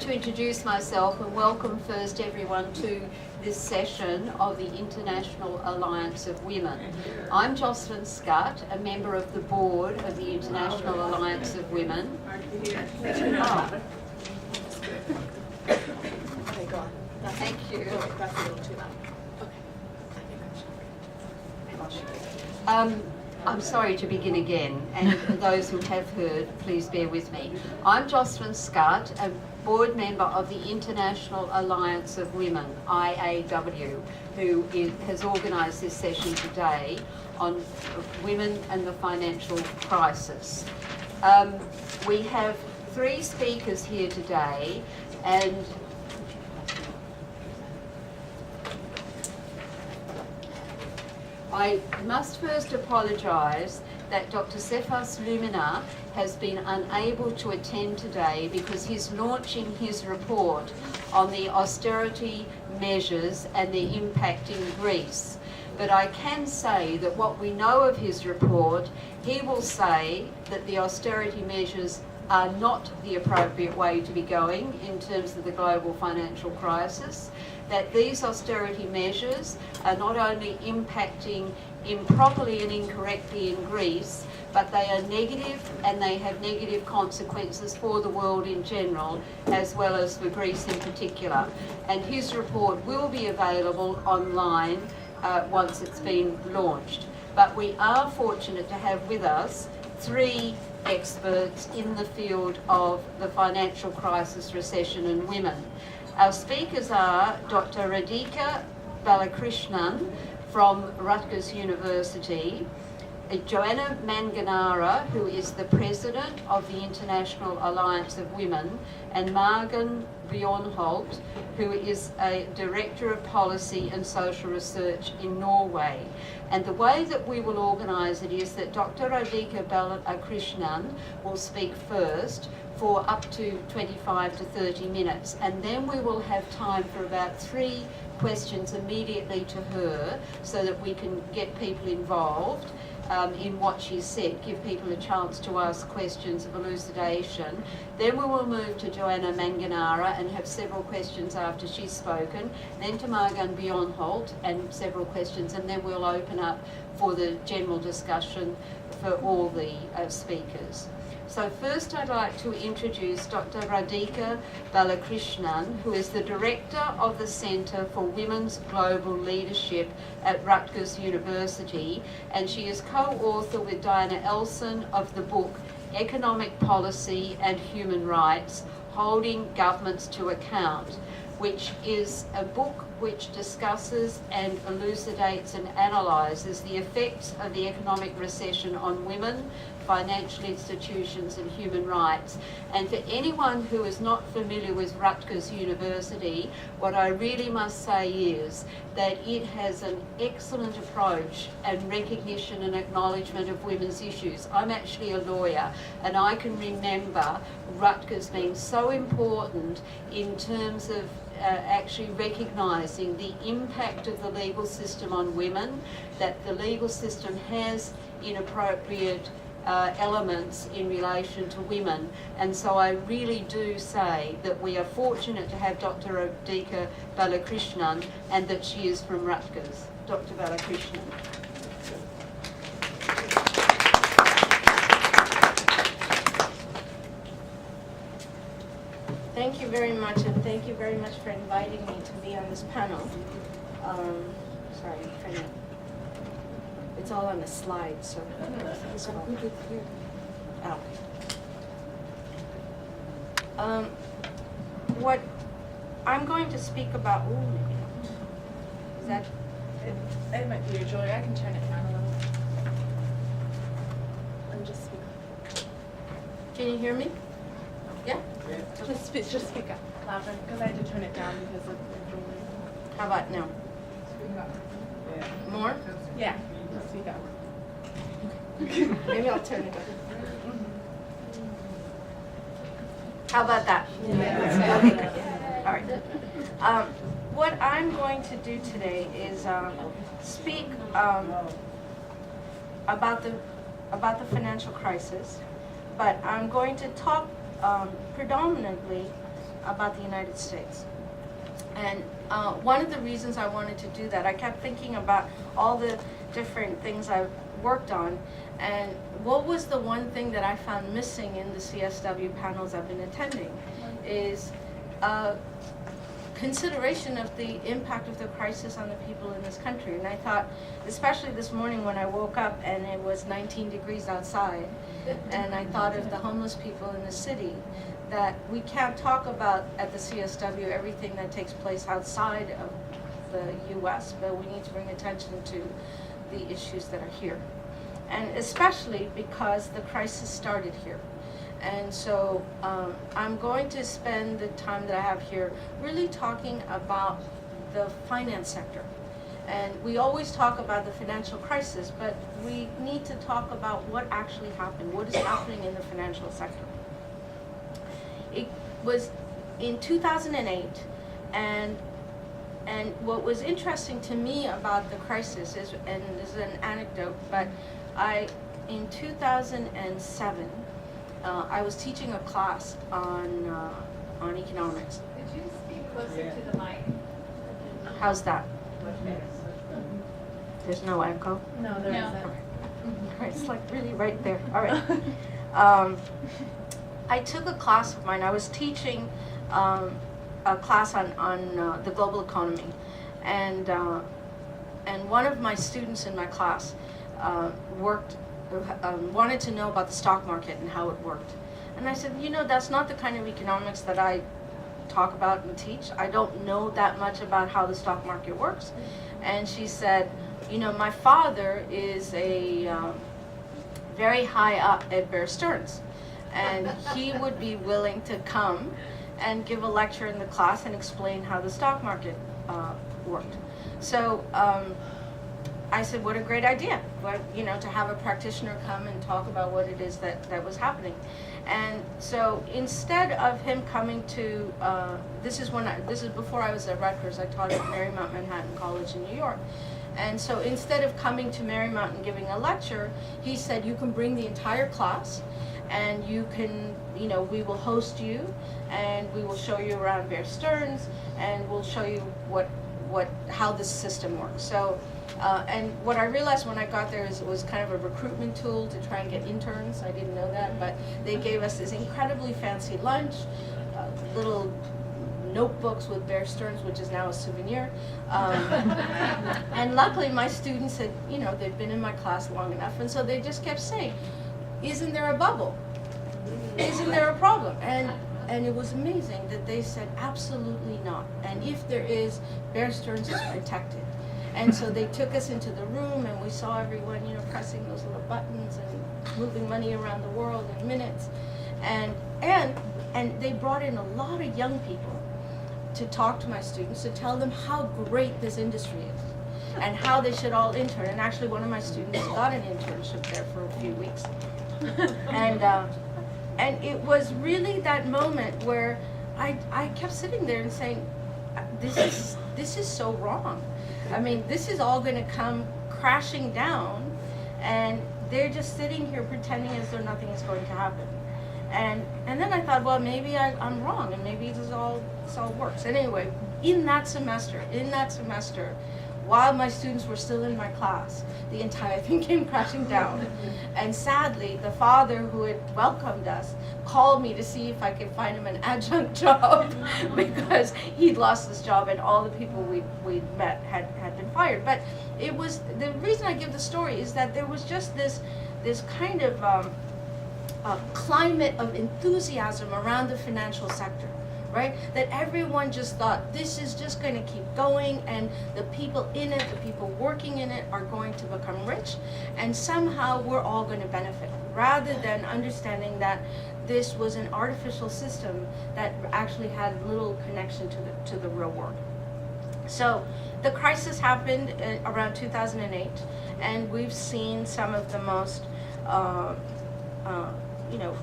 to introduce myself and welcome first everyone to this session of the International Alliance of Women. I'm Jocelyn Scott, a member of the board of the International Alliance of Women. Oh. Okay, go on. Thank you. That's a little too loud. I'm sorry to begin again, and those who have heard, please bear with me. I'm Jocelyn Scott, a board member of the International Alliance of Women, IAW, who has organised this session today on women and the financial crisis. We have three speakers here today, and I must first apologise that Dr. Cephas Lumina has been unable to attend today because he's launching his report on the austerity measures and their impact in Greece. But I can say that what we know of his report, he will say that the austerity measures are not the appropriate way to be going in terms of the global financial crisis, that these austerity measures are not only impacting improperly and incorrectly in Greece, but they are negative and they have negative consequences for the world in general, as well as for Greece in particular. And his report will be available online once it's been launched. But we are fortunate to have with us three experts in the field of the financial crisis, recession and women. Our speakers are Dr. Radhika Balakrishnan from Rutgers University, Joanna Manganara, who is the president of the International Alliance of Women, and Margan Bjornholt, who is a director of policy and social research in Norway. And the way that we will organise it is that Dr. Radhika Balakrishnan will speak first for up to 25 to 30 minutes, and then we will have time for about 3 questions immediately to her so that we can get people involved in what she said, give people a chance to ask questions of elucidation. Then we will move to Joanna Manganara and have several questions after she's spoken, then to Margan Bjornholt and several questions, and then we'll open up for the general discussion for all the speakers. So first I'd like to introduce Dr. Radhika Balakrishnan, who is the Director of the Centre for Women's Global Leadership at Rutgers University, and she is co-author with Diana Elson of the book Economic Policy and Human Rights, Holding Governments to Account, which is a book which discusses and elucidates and analyses the effects of the economic recession on women, financial institutions and human rights. And for anyone who is not familiar with Rutgers University, what I really must say is that it has an excellent approach and recognition and acknowledgement of women's issues. I'm actually a lawyer, and I can remember Rutgers being so important in terms of actually recognising the impact of the legal system on women, that the legal system has inappropriate elements in relation to women. And so I really do say that we are fortunate to have Dr. Radhika Balakrishnan and that she is from Rutgers. Dr. Balakrishnan. Thank you very much, and thank you very much for inviting me to be on this panel. Sorry, I'm trying to... It's all on the slide, so... Oh. What I'm going to speak about... Ooh, maybe not. Is that... It might be your jewelry. I can turn it down a little. And just speak. Can you hear me? Yeah? Just speak up louder, because I had to turn it down because of your jewelry. How about now? Speak up. Yeah. More? Yeah. Just speak up. Maybe I'll turn it up. How about that? Yeah. Okay, good. All right. What I'm going to do today is speak about the financial crisis, but I'm going to talk predominantly about the United States. And one of the reasons I wanted to do that, I kept thinking about all the different things I've worked on, and what was the one thing that I found missing in the CSW panels I've been attending is consideration of the impact of the crisis on the people in this country. And I thought, especially this morning when I woke up and it was 19 degrees outside, and I thought of the homeless people in the city, that we can't talk about at the CSW everything that takes place outside of the US, but we need to bring attention to the issues that are here. And especially because the crisis started here. And so I'm going to spend the time that I have here really talking about the finance sector. And we always talk about the financial crisis, but we need to talk about what actually happened, what is happening in the financial sector. It was in 2008, and what was interesting to me about the crisis is, and this is an anecdote, but in 2007, I was teaching a class on economics. Could you speak closer to the mic? How's that? There's no echo? No, there No. isn't. All right, it's like really right there. All right. I took a class of mine. I was teaching a class on the global economy, and one of my students in my class wanted to know about the stock market and how it worked. And I said, you know, that's not the kind of economics that I talk about and teach. I don't know that much about how the stock market works. And she said, you know, my father is a very high up at Bear Stearns, and he would be willing to come and give a lecture in the class and explain how the stock market worked. So I said, what a great idea, to have a practitioner come and talk about what it is that was happening. And so instead of him coming to, this is before I was at Rutgers. I taught at Marymount Manhattan College in New York. And so instead of coming to Marymount and giving a lecture, he said, you can bring the entire class, and you can, we will host you, and we will show you around Bear Stearns, and we'll show you how this system works. So, and what I realized when I got there is it was kind of a recruitment tool to try and get interns. I didn't know that, but they gave us this incredibly fancy lunch, little notebooks with Bear Stearns, which is now a souvenir. And luckily my students had, they'd been in my class long enough, and so they just kept saying, isn't there a bubble? Isn't there a problem? And it was amazing that they said, absolutely not. And if there is, Bear Stearns is protected. And so they took us into the room, and we saw everyone, pressing those little buttons and moving money around the world in minutes. And they brought in a lot of young people to talk to my students, to tell them how great this industry is and how they should all intern. And actually one of my students got an internship there for a few weeks. And it was really that moment where I kept sitting there and saying, this is so wrong. I mean, this is all going to come crashing down, and they're just sitting here pretending as though nothing is going to happen. And then I thought, well, maybe I'm wrong, and maybe this all works. And anyway, in that semester, while my students were still in my class, the entire thing came crashing down. And sadly, the father who had welcomed us called me to see if I could find him an adjunct job because he'd lost his job and all the people we'd met had been fired. But it was, the reason I give the story is that there was just this kind of climate of enthusiasm around the financial sector. Right? That everyone just thought this is just going to keep going, and the people in it, the people working in it are going to become rich, and somehow we're all going to benefit, rather than understanding that this was an artificial system that actually had little connection to the real world. So the crisis happened around 2008, and we've seen some of the most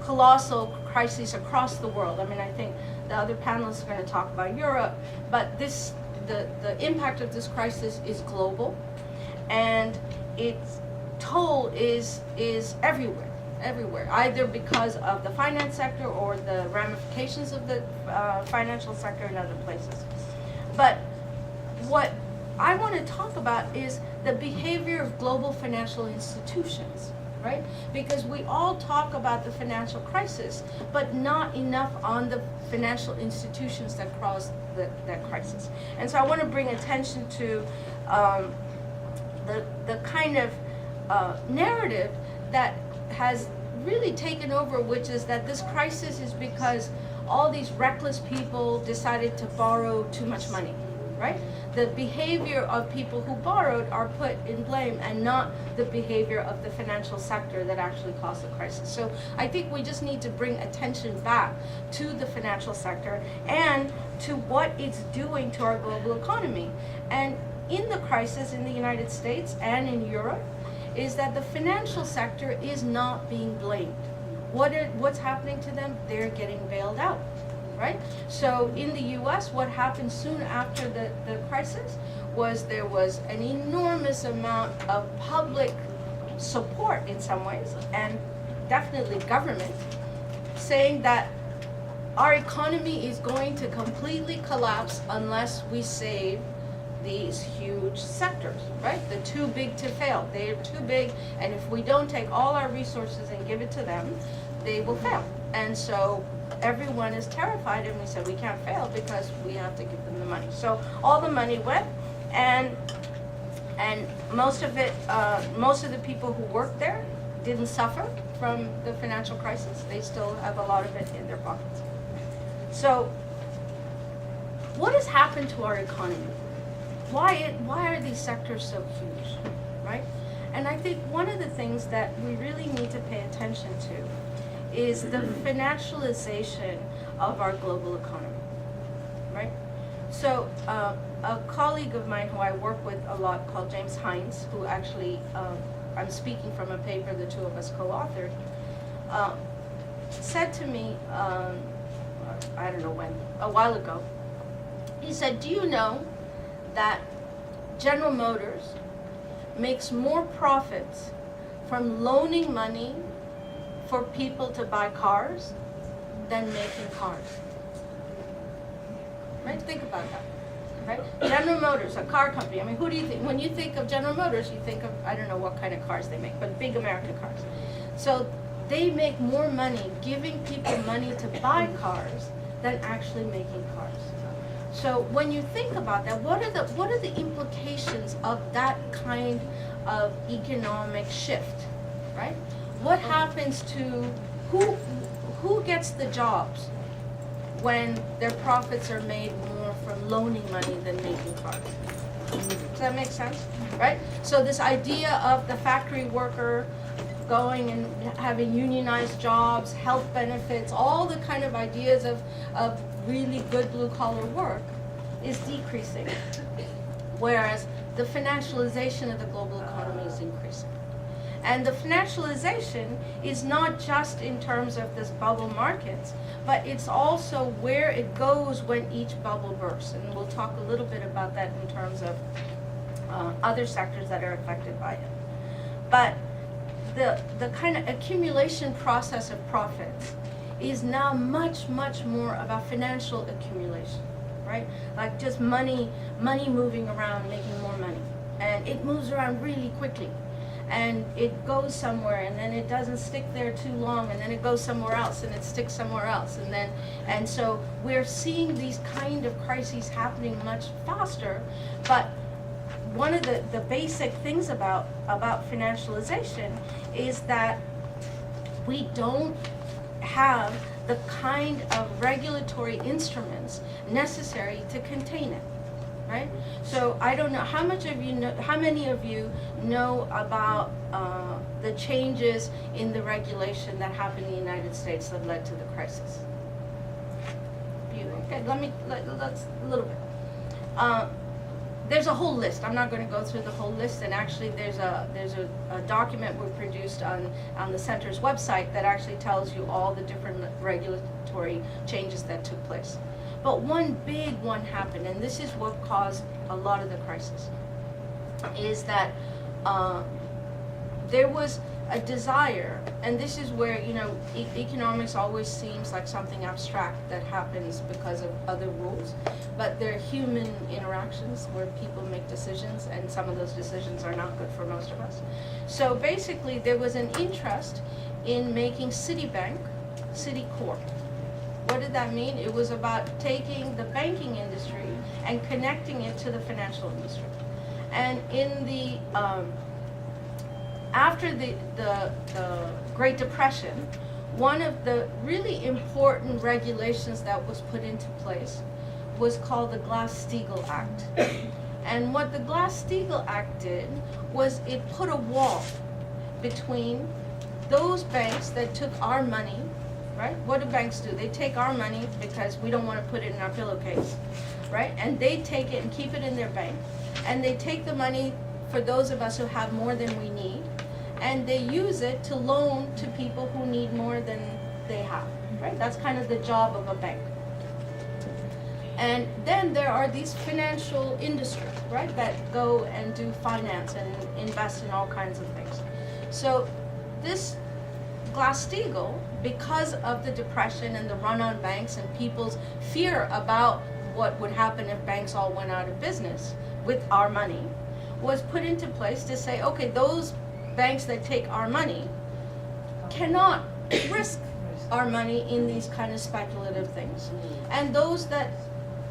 colossal crises across the world. I mean, I think the other panelists are going to talk about Europe, but the impact of this crisis is global, and its toll is everywhere. everywhere, either because of the finance sector or the ramifications of the financial sector in other places. But what I want to talk about is the behavior of global financial institutions, right? Because we all talk about the financial crisis, but not enough on the financial institutions that caused that crisis. And so I want to bring attention to the kind of narrative that has really taken over, which is that this crisis is because all these reckless people decided to borrow too much money, right? The behavior of people who borrowed are put in blame, and not the behavior of the financial sector that actually caused the crisis. So I think we just need to bring attention back to the financial sector and to what it's doing to our global economy. And in the crisis in the United States and in Europe is that the financial sector is not being blamed. What's happening to them? They're getting bailed out. Right? So in the US, what happened soon after the crisis was there was an enormous amount of public support in some ways, and definitely government, saying that our economy is going to completely collapse unless we save these huge sectors, right? They're too big to fail. They're too big, and if we don't take all our resources and give it to them, they will fail. And so everyone is terrified, and we said we can't fail because we have to give them the money. So all the money went, and most of it, most of the people who worked there didn't suffer from the financial crisis. They still have a lot of it in their pockets. So what has happened to our economy? Why are these sectors so huge, right? And I think one of the things that we really need to pay attention to is the financialization of our global economy, right? So a colleague of mine who I work with a lot called James Hines, who actually, I'm speaking from a paper the two of us co-authored, said to me, I don't know when, a while ago, he said, do you know that General Motors makes more profits from loaning money for people to buy cars than making cars? Right? Think about that. Right? General Motors, a car company. I mean, who do you think? When you think of General Motors, you think of, I don't know what kind of cars they make, but big American cars. So they make more money giving people money to buy cars than actually making cars. So when you think about that, what are the implications of that kind of economic shift, right? What happens to who gets the jobs when their profits are made more from loaning money than making cars? Does that make sense? Right? So this idea of the factory worker going and having unionized jobs, health benefits, all the kind of ideas of really good blue-collar work is decreasing, whereas the financialization of the global economy is increasing. And the financialization is not just in terms of this bubble markets, but it's also where it goes when each bubble bursts. And we'll talk a little bit about that in terms of other sectors that are affected by it. But the kind of accumulation process of profits is now much, much more about financial accumulation, right? Like just money moving around, making more money. And it moves around really quickly. And it goes somewhere, and then it doesn't stick there too long, and then it goes somewhere else, and it sticks somewhere else, and so we're seeing these kind of crises happening much faster. But one of the basic things about financialization is that we don't have the kind of regulatory instruments necessary to contain it. Right? So I don't know how many of you know about the changes in the regulation that happened in the United States that led to the crisis? Okay, let's a little bit. There's a whole list. I'm not going to go through the whole list, and actually there's a document we produced on the center's website that actually tells you all the different regulatory changes that took place. But one big one happened, and this is what caused a lot of the crisis, is that there was a desire, and this is where, you know, economics always seems like something abstract that happens because of other rules, but they're human interactions where people make decisions, and some of those decisions are not good for most of us. So basically, there was an interest in making Citibank Citicorp. What did that mean? It was about taking the banking industry and connecting it to the financial industry. And in the after the Great Depression, one of the really important regulations that was put into place was called the Glass-Steagall Act. And what the Glass-Steagall Act did was it put a wall between those banks that took our money, right? What do banks do? They take our money because we don't want to put it in our pillowcase, right? And they take it and keep it in their bank. And they take the money for those of us who have more than we need, and they use it to loan to people who need more than they have, right? That's kind of the job of a bank. And then there are these financial industries, right, that go and do finance and invest in all kinds of things. So this Glass-Steagall, because of the Depression and the run on banks and people's fear about what would happen if banks all went out of business with our money, was put into place to say, okay, those banks that take our money cannot risk our money in these kind of speculative things. And those that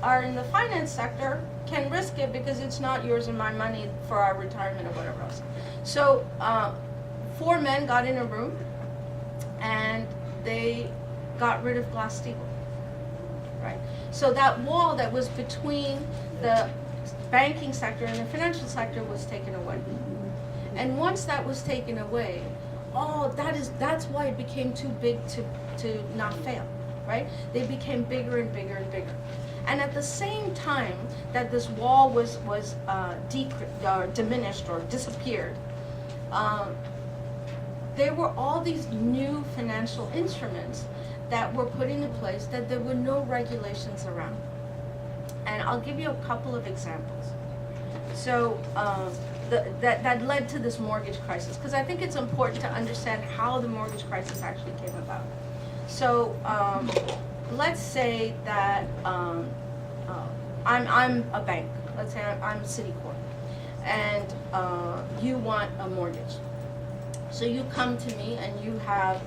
are in the finance sector can risk it because it's not yours and my money for our retirement or whatever else. So 4 men got in a room and they got rid of Glass-Steagall, right? So that wall that was between the banking sector and the financial sector was taken away. And once that was taken away, that's why it became too big to not fail, right? They became bigger and bigger and bigger. And at the same time that this wall was diminished or disappeared, there were all these new financial instruments that were put into place that there were no regulations around. And I'll give you a couple of examples. So that led to this mortgage crisis, because I think it's important to understand how the mortgage crisis actually came about. So let's say that I'm a bank. Let's say I'm Citicorp, and you want a mortgage. So you come to me and you have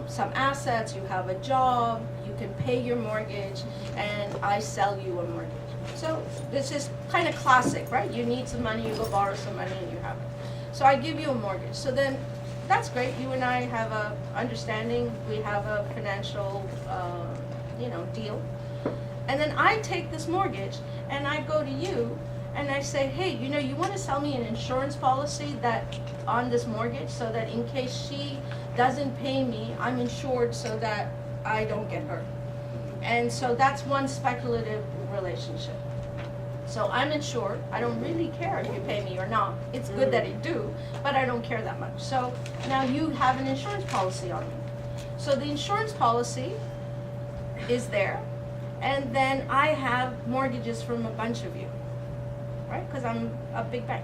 some assets, you have a job, you can pay your mortgage, and I sell you a mortgage. So this is kind of classic, right? You need some money, you go borrow some money, and you have it. So I give you a mortgage. So then that's great. You and I have a understanding. We have a financial, deal. And then I take this mortgage and I go to you and I say, hey, you want to sell me an insurance policy that on this mortgage so that in case she doesn't pay me, I'm insured so that I don't get hurt. And so that's one speculative relationship. So I'm insured. I don't really care if you pay me or not. It's good that you do, but I don't care that much. So now you have an insurance policy on me. So the insurance policy is there, and then I have mortgages from a bunch of you, right? Because I'm a big bank.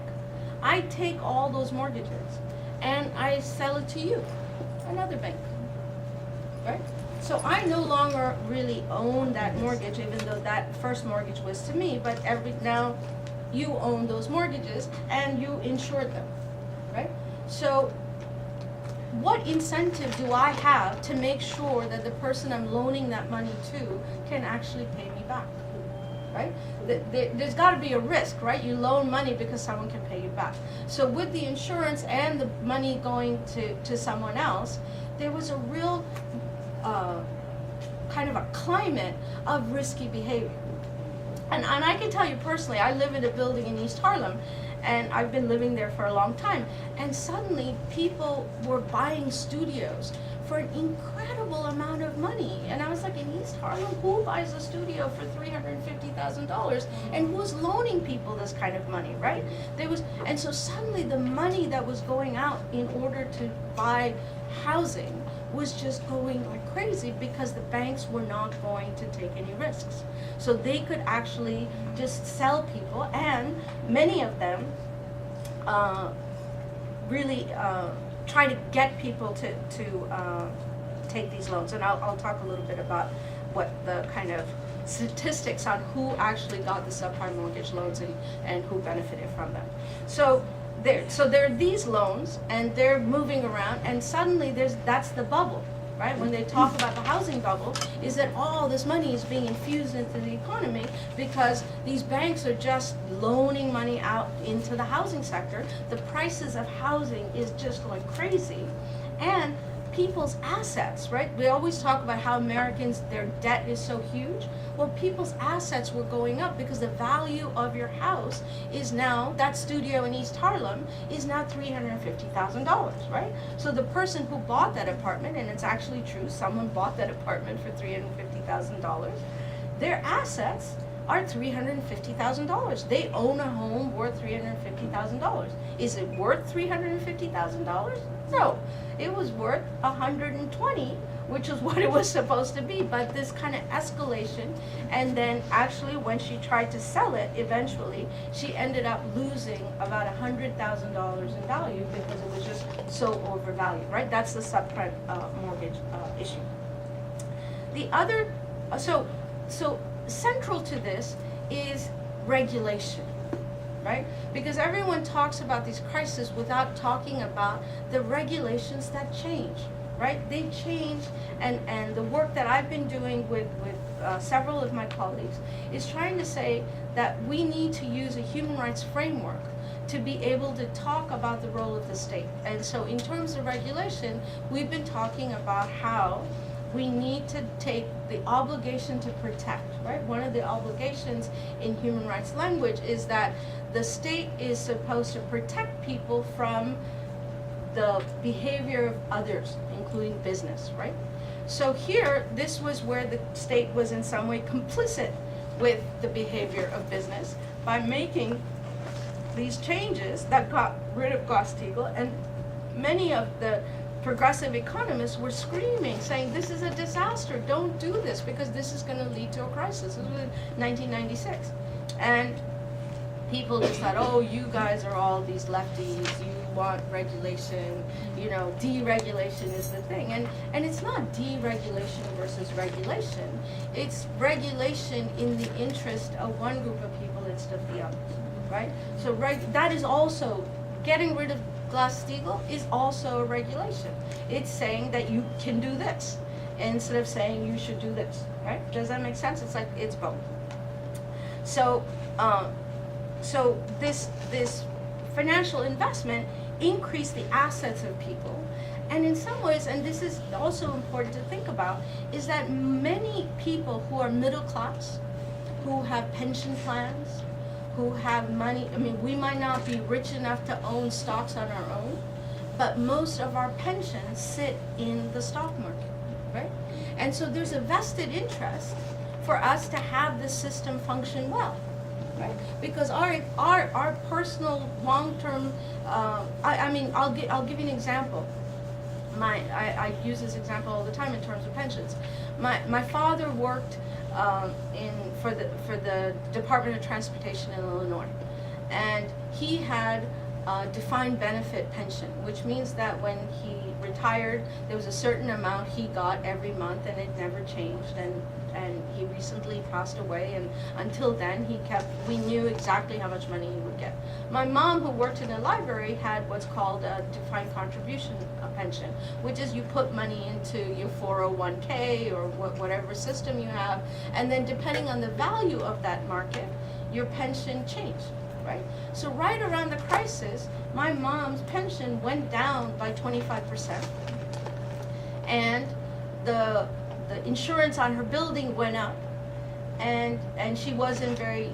I take all those mortgages and I sell it to you, another bank, right? So I no longer really own that mortgage, even though that first mortgage was to me, but now you own those mortgages and you insured them, right? So what incentive do I have to make sure that the person I'm loaning that money to can actually pay me back, right? There's got to be a risk, right? You loan money because someone can pay you back. So with the insurance and the money going to someone else, there was a real kind of a climate of risky behavior. And I can tell you personally, I live in a building in East Harlem, and I've been living there for a long time. And suddenly people were buying studios for an incredible amount of money. And I was like, in East Harlem, who buys a studio for $350,000? And who's loaning people this kind of money, right? And so suddenly the money that was going out in order to buy housing was just going like crazy because the banks were not going to take any risks. So they could actually just sell people, and many of them really try to get people to take these loans. And I'll talk a little bit about what the kind of statistics on who actually got the subprime mortgage loans and who benefited from them. So there are these loans, and they're moving around, and suddenly that's the bubble, right? When they talk about the housing bubble, is that all this money is being infused into the economy because these banks are just loaning money out into the housing sector. The prices of housing is just going crazy, and people's assets, right? We always talk about how Americans, their debt is so huge. Well, people's assets were going up because the value of your house is now, that studio in East Harlem is now $350,000, right? So the person who bought that apartment, and it's actually true, someone bought that apartment for $350,000, their assets are $350,000. They own a home worth $350,000. Is it worth $350,000? No, it was worth $120,000, which is what it was supposed to be. But this kind of escalation, and then actually when she tried to sell it, eventually she ended up losing about $100,000 in value because it was just so overvalued. Right? That's the subprime mortgage issue. The other, so central to this is regulation, right? Because everyone talks about these crises without talking about the regulations that change, right? They change, and the work that I've been doing with several of my colleagues is trying to say that we need to use a human rights framework to be able to talk about the role of the state. And so in terms of regulation, we've been talking about how we need to take the obligation to protect, right? One of the obligations in human rights language is that the state is supposed to protect people from the behavior of others, including business, right? So here, this was where the state was in some way complicit with the behavior of business by making these changes that got rid of Glass-Steagall, and many of the progressive economists were screaming, saying, this is a disaster, don't do this, because this is going to lead to a crisis. This was in 1996. And people just thought, oh, you guys are all these lefties, you want regulation, you know, deregulation is the thing. And it's not deregulation versus regulation. It's regulation in the interest of one group of people instead of the others, right? So that is also, getting rid of Glass-Steagall is also a regulation. It's saying that you can do this instead of saying you should do this, right? Does that make sense? It's like, it's both. So, so this financial investment increased the assets of people, and in some ways, and this is also important to think about, is that many people who are middle class, who have pension plans, who have money, I mean, we might not be rich enough to own stocks on our own, but most of our pensions sit in the stock market, right? And so there's a vested interest for us to have this system function well, right? Because our personal long-term, I mean, I'll give you an example. I use this example all the time in terms of pensions. My father worked for the Department of Transportation in Illinois, and he had a defined benefit pension, which means that when he retired, there was a certain amount he got every month, and it never changed. And he recently passed away, and until then we knew exactly how much money he would get. My mom, who worked in a library, had what's called a defined contribution pension, which is you put money into your 401k or whatever system you have, and then depending on the value of that market, your pension changed, right? So right around the crisis, my mom's pension went down by 25%, and the insurance on her building went up, and she wasn't very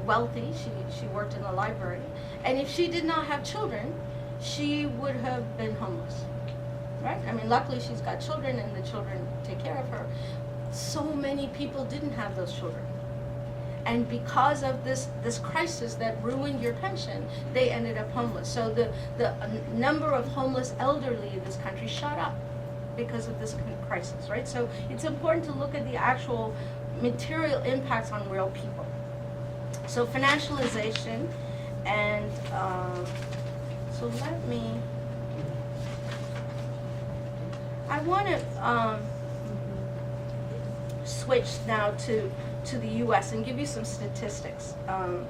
wealthy. She worked in a library, and if she did not have children, she would have been homeless, right? I mean, luckily she's got children, and the children take care of her. So many people didn't have those children, and because of this crisis that ruined your pension, they ended up homeless. So the number of homeless elderly in this country shot up because of this crisis, right? So it's important to look at the actual material impacts on real people. So financialization, and so let me I want to switch now to the U.S. and give you some statistics on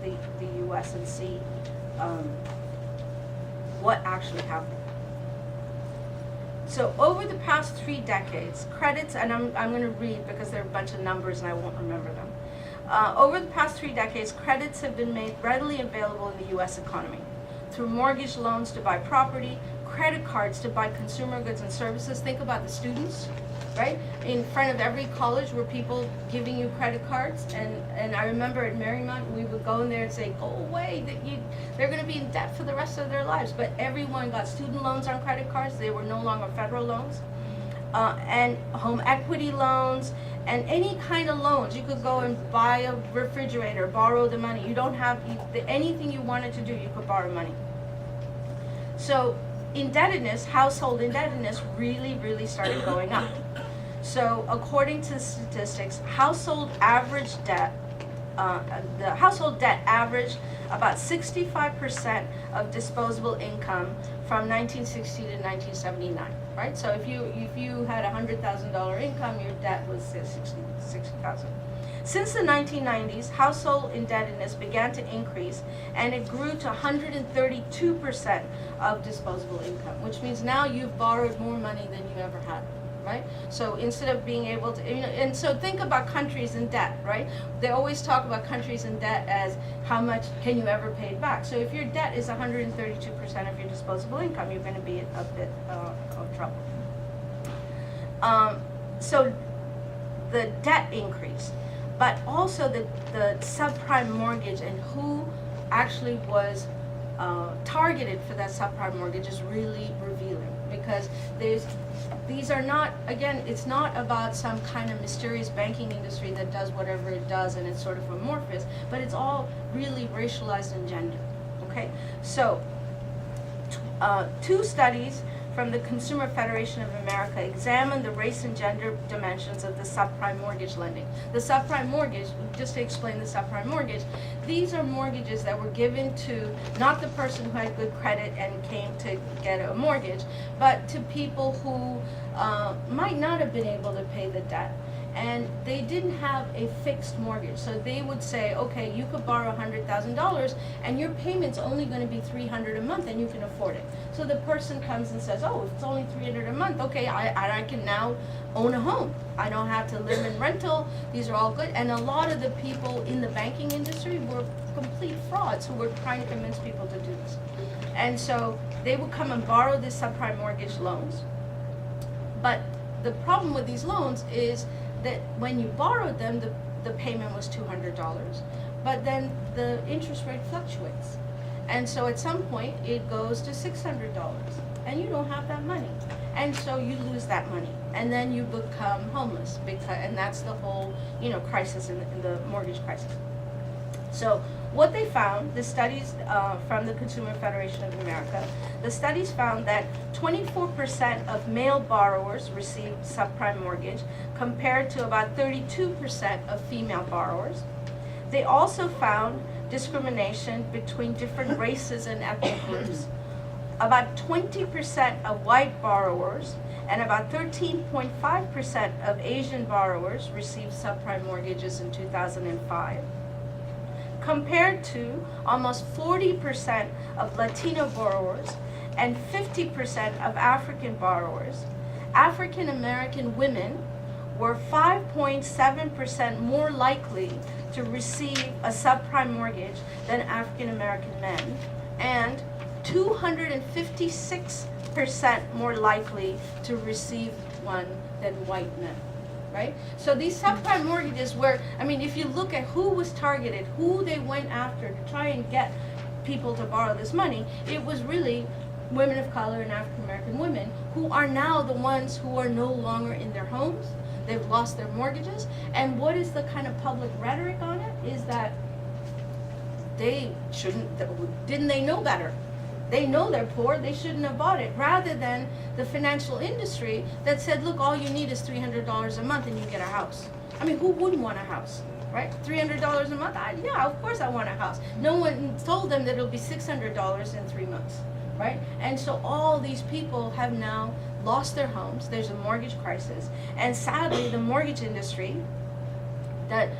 the U.S. and see what actually happened. So over the past 3 decades, credits, and I'm going to read because there are a bunch of numbers and I won't remember them. Over the past 3 decades, credits have been made readily available in the U.S. economy through mortgage loans to buy property, credit cards to buy consumer goods and services. Think about the students, right? In front of every college were people giving you credit cards, and I remember at Marymount we would go in there and say, go away, they're going to be in debt for the rest of their lives. But everyone got student loans on credit cards. They were no longer federal loans. And home equity loans, and any kind of loans. You could go and buy a refrigerator, borrow the money. You don't have anything you wanted to do, you could borrow money. So indebtedness, household indebtedness really started going up. So according to statistics, household average debt, the household debt averaged about 65% of disposable income from 1960 to 1979, right? So if you had $100,000 income, your debt was $60,000. Since the 1990s, household indebtedness began to increase, and it grew to 132% of disposable income, which means now you've borrowed more money than you ever had, right? So instead of being able to, and so think about countries in debt, right? They always talk about countries in debt as how much can you ever pay back. So if your debt is 132% of your disposable income, you're going to be in a bit of trouble. So the debt increased. But also the subprime mortgage and who actually was targeted for that subprime mortgage is really revealing, because these are not, again, it's not about some kind of mysterious banking industry that does whatever it does and it's sort of amorphous, but it's all really racialized and gendered, okay? So 2 studies from the Consumer Federation of America examined the race and gender dimensions of the subprime mortgage lending. The subprime mortgage, just to explain the subprime mortgage, these are mortgages that were given to not the person who had good credit and came to get a mortgage, but to people who might not have been able to pay the debt. And they didn't have a fixed mortgage. So they would say, okay, you could borrow $100,000 and your payment's only going to be $300 a month and you can afford it. So the person comes and says, oh, if it's only $300 a month, okay, I can now own a home. I don't have to live in rental. These are all good. And a lot of the people in the banking industry were complete frauds who were trying to convince people to do this. And so they would come and borrow these subprime mortgage loans. But the problem with these loans is that when you borrowed them, the payment was $200, but then the interest rate fluctuates. And so at some point, it goes to $600, and you don't have that money. And so you lose that money, and then you become homeless, and that's the whole, crisis in the mortgage crisis. So what they found, the studies from the Consumer Federation of America, the studies found that 24% of male borrowers received subprime mortgage compared to about 32% of female borrowers. They also found discrimination between different races and ethnic groups. About 20% of white borrowers and about 13.5% of Asian borrowers received subprime mortgages in 2005. Compared to almost 40% of Latino borrowers and 50% of African borrowers. African American women were 5.7% more likely to receive a subprime mortgage than African American men, and 256% more likely to receive one than white men. Right? So these subprime mortgages were, if you look at who was targeted, who they went after to try and get people to borrow this money, it was really women of color and African American women who are now the ones who are no longer in their homes. They've lost their mortgages. And what is the kind of public rhetoric on it is that didn't they know better? They know they're poor, they shouldn't have bought it, rather than the financial industry that said, look, all you need is $300 a month and you get a house. Who wouldn't want a house, right? $300 a month? Yeah, of course I want a house. No one told them that it'll be $600 in 3 months, right? And so all these people have now lost their homes. There's a mortgage crisis, and sadly, the mortgage industry that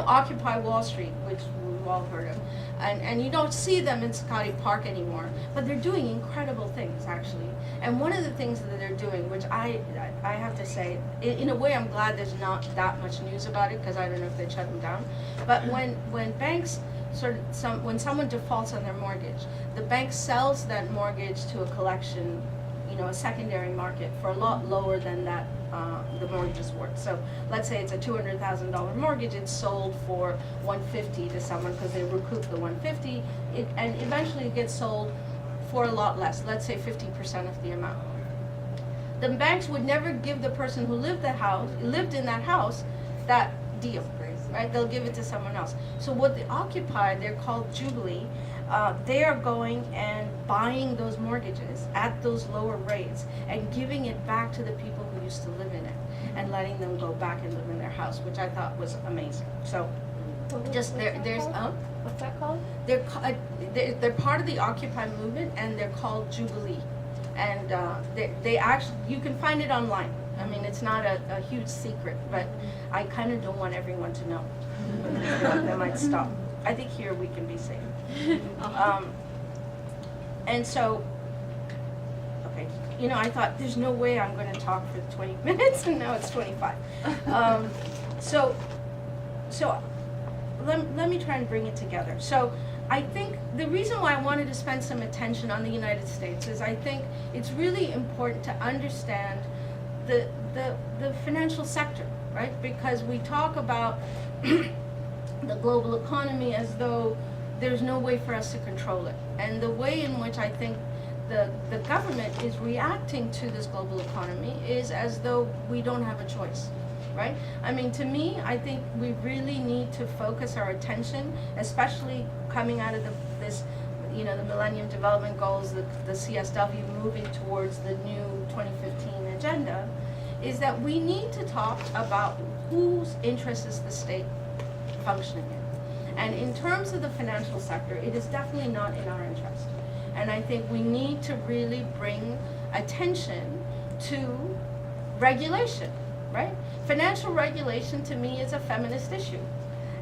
Occupy Wall Street, which we've all heard of, and you don't see them in Scotty Park anymore, but they're doing incredible things actually. And one of the things that they're doing, which I have to say, in a way, I'm glad there's not that much news about it, because I don't know if they'd shut them down. But when banks when someone defaults on their mortgage, the bank sells that mortgage to a collection, a secondary market for a lot lower than that the mortgage is worth. So let's say it's a $200,000 mortgage, it's sold for $150 to someone because they recoup the $150, and eventually it gets sold for a lot less, let's say 50% of the amount. The banks would never give the person who lived in that house that deal, right? They'll give it to someone else. So what they occupy, they're called Jubilee, they are going and buying those mortgages at those lower rates and giving it back to the people who used to live in it and letting them go back and live in their house, which I thought was amazing. So just there's What's that called? they're part of the Occupy movement, and they're called Jubilee, and they actually, you can find it online. I mean, it's not a huge secret, but I kind of don't want everyone to know. They might stop. I think here we can be safe. And so, okay, I thought there's no way I'm going to talk for 20 minutes, and now it's 25. So let me try and bring it together. So I think the reason why I wanted to spend some attention on the United States is I think it's really important to understand the financial sector, right? Because we talk about the global economy as though there's no way for us to control it. And the way in which I think the government is reacting to this global economy is as though we don't have a choice, right? I mean, to me, I think we really need to focus our attention, especially coming out of this the Millennium Development Goals, the CSW moving towards the new 2015 agenda, is that we need to talk about whose interest is the state functioning in. And in terms of the financial sector, it is definitely not in our interest. And I think we need to really bring attention to regulation, right? Financial regulation to me is a feminist issue.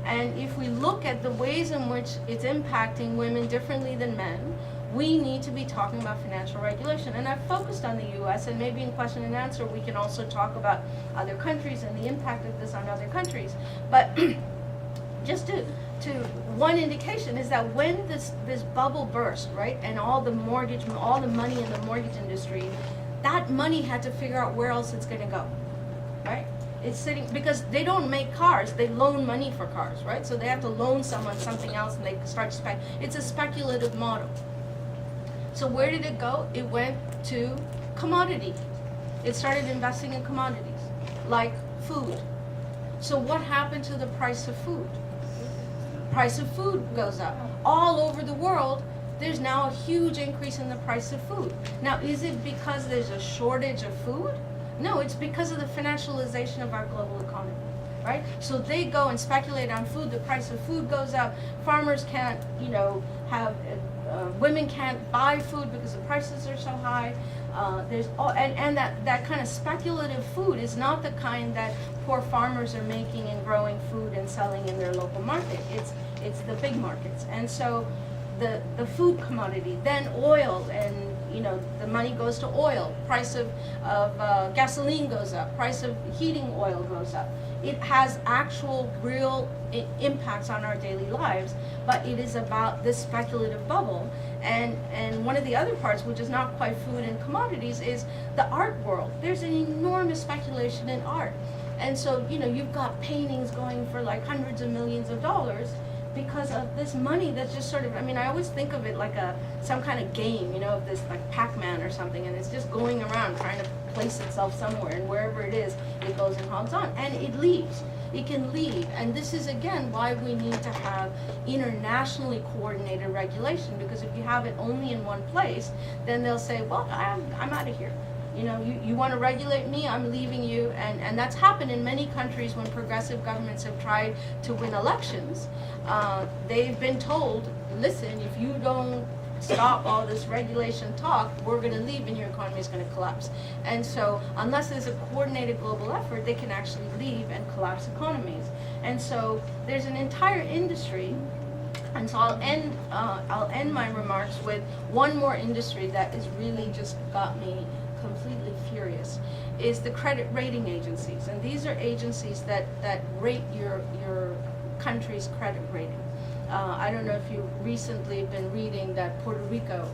And if we look at the ways in which it's impacting women differently than men, we need to be talking about financial regulation. And I've focused on the US, and maybe in question and answer we can also talk about other countries and the impact of this on other countries. But just to one indication is that when this bubble burst, right, and all the money in the mortgage industry, that money had to figure out where else it's going to go, right? It's sitting, because they don't make cars, they loan money for cars, right? So they have to loan someone something else, and they start it's a speculative model. So where did it go? It went to commodity. It started investing in commodities, like food. So what happened to the price of food? Price of food goes up. All over the world, there's now a huge increase in the price of food. Now, is it because there's a shortage of food? No, it's because of the financialization of our global economy, right? So they go and speculate on food, the price of food goes up, farmers can't, women can't buy food because the prices are so high. That kind of speculative food is not the kind that poor farmers are making and growing food and selling in their local market. It's the big markets. And so the food commodity, then oil, and the money goes to oil, price of gasoline goes up, price of heating oil goes up. It has actual real impacts on our daily lives, but it is about this speculative bubble. And one of the other parts, which is not quite food and commodities, is the art world. There's an enormous speculation in art. And so, you've got paintings going for like hundreds of millions of dollars because of this money that's just sort of, I always think of it like some kind of game, of this like Pac-Man or something, and it's just going around trying to place itself somewhere, and wherever it is, it goes and hogs on, and it leaves. It can leave, and this is again why we need to have internationally coordinated regulation, because if you have it only in one place, then they'll say, well, I'm out of here. You want to regulate me, I'm leaving you. And that's happened in many countries when progressive governments have tried to win elections. They've been told, listen, if you don't stop all this regulation talk, we're going to leave and your economy is going to collapse. And so unless there's a coordinated global effort, they can actually leave and collapse economies. And so there's an entire industry. And so I'll end my remarks with one more industry that has really just got me completely furious, is the credit rating agencies. And these are agencies that rate your country's credit rating. I don't know if you've recently been reading that Puerto Rico,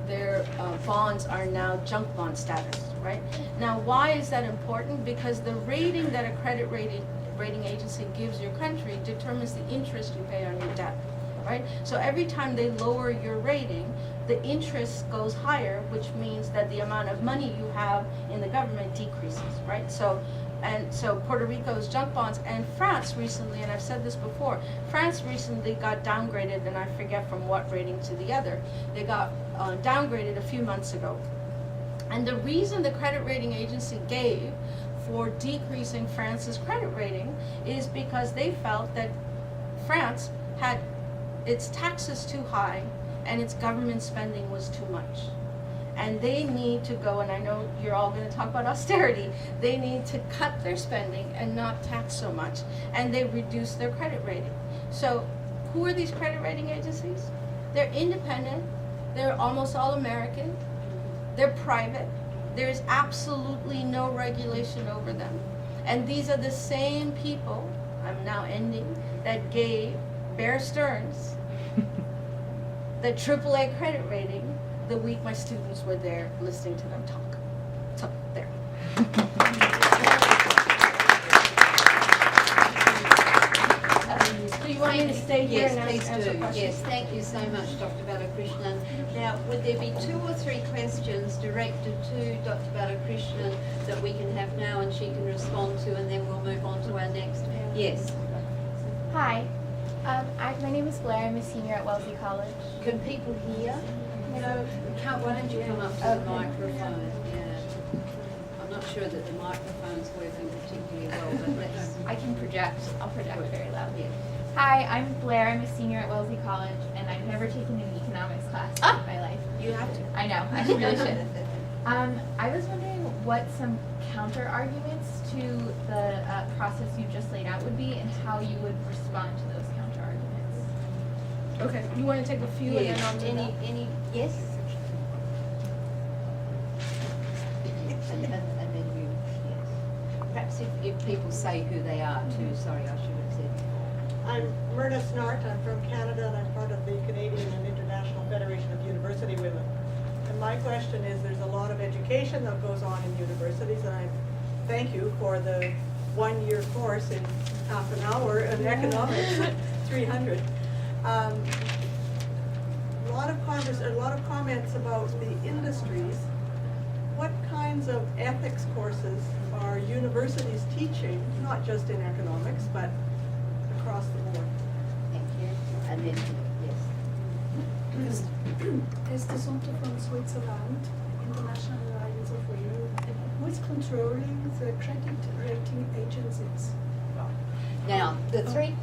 their bonds are now junk bond status, right? Now, why is that important? Because the rating that a credit rating agency gives your country determines the interest you pay on your debt, right? So every time they lower your rating, the interest goes higher, which means that the amount of money you have in the government decreases, right? So Puerto Rico's junk bonds, and France recently, and I've said this before, France recently got downgraded, and I forget from what rating to the other. They got downgraded a few months ago. And the reason the credit rating agency gave for decreasing France's credit rating is because they felt that France had its taxes too high and its government spending was too much. And they need to go, and I know you're all going to talk about austerity, they need to cut their spending and not tax so much. And they reduce their credit rating. So who are these credit rating agencies? They're independent, they're almost all American, they're private, there's absolutely no regulation over them. And these are the same people, I'm now ending, that gave Bear Stearns the AAA credit rating the week my students were there listening to them talk. So, there. Do you want me to stay here and please answer do. questions? Yes, thank you so much, Dr. Balakrishnan. Now, would there be 2 or 3 questions directed to Dr. Balakrishnan that we can have now and she can respond to, and then we'll move on to our next? Yes. Hi, my name is Blair. I'm a senior at Wellesley College. Can people hear? No. Why don't you come up to the microphone? Yeah. I'm not sure that the microphone's working particularly well, but let's... I can project. I'll project very loud. Yeah. Hi, I'm Blair. I'm a senior at Wellesley College, and I've never taken an economics class in my life. You have to. I know. I really should. I was wondering what some counter arguments to the process you just laid out would be, and how you would respond to those counter arguments. Okay. You want to take a few and then I'll do that? Any, yes? And then you, yes. Perhaps if people say who they are too, sorry, I should have said. I'm Myrna Snart. I'm from Canada and I'm part of the Canadian and International Federation of University Women. And my question is, there's a lot of education that goes on in universities, and I thank you for the 1-year course in half an hour in economics, 300. A lot of comments about the industries. What kinds of ethics courses are universities teaching, not just in economics, but across the board? Thank you. And then, yes. Esther Sonto from Switzerland, International Alliance of Women. Who is controlling the credit rating agencies? Now, the 3,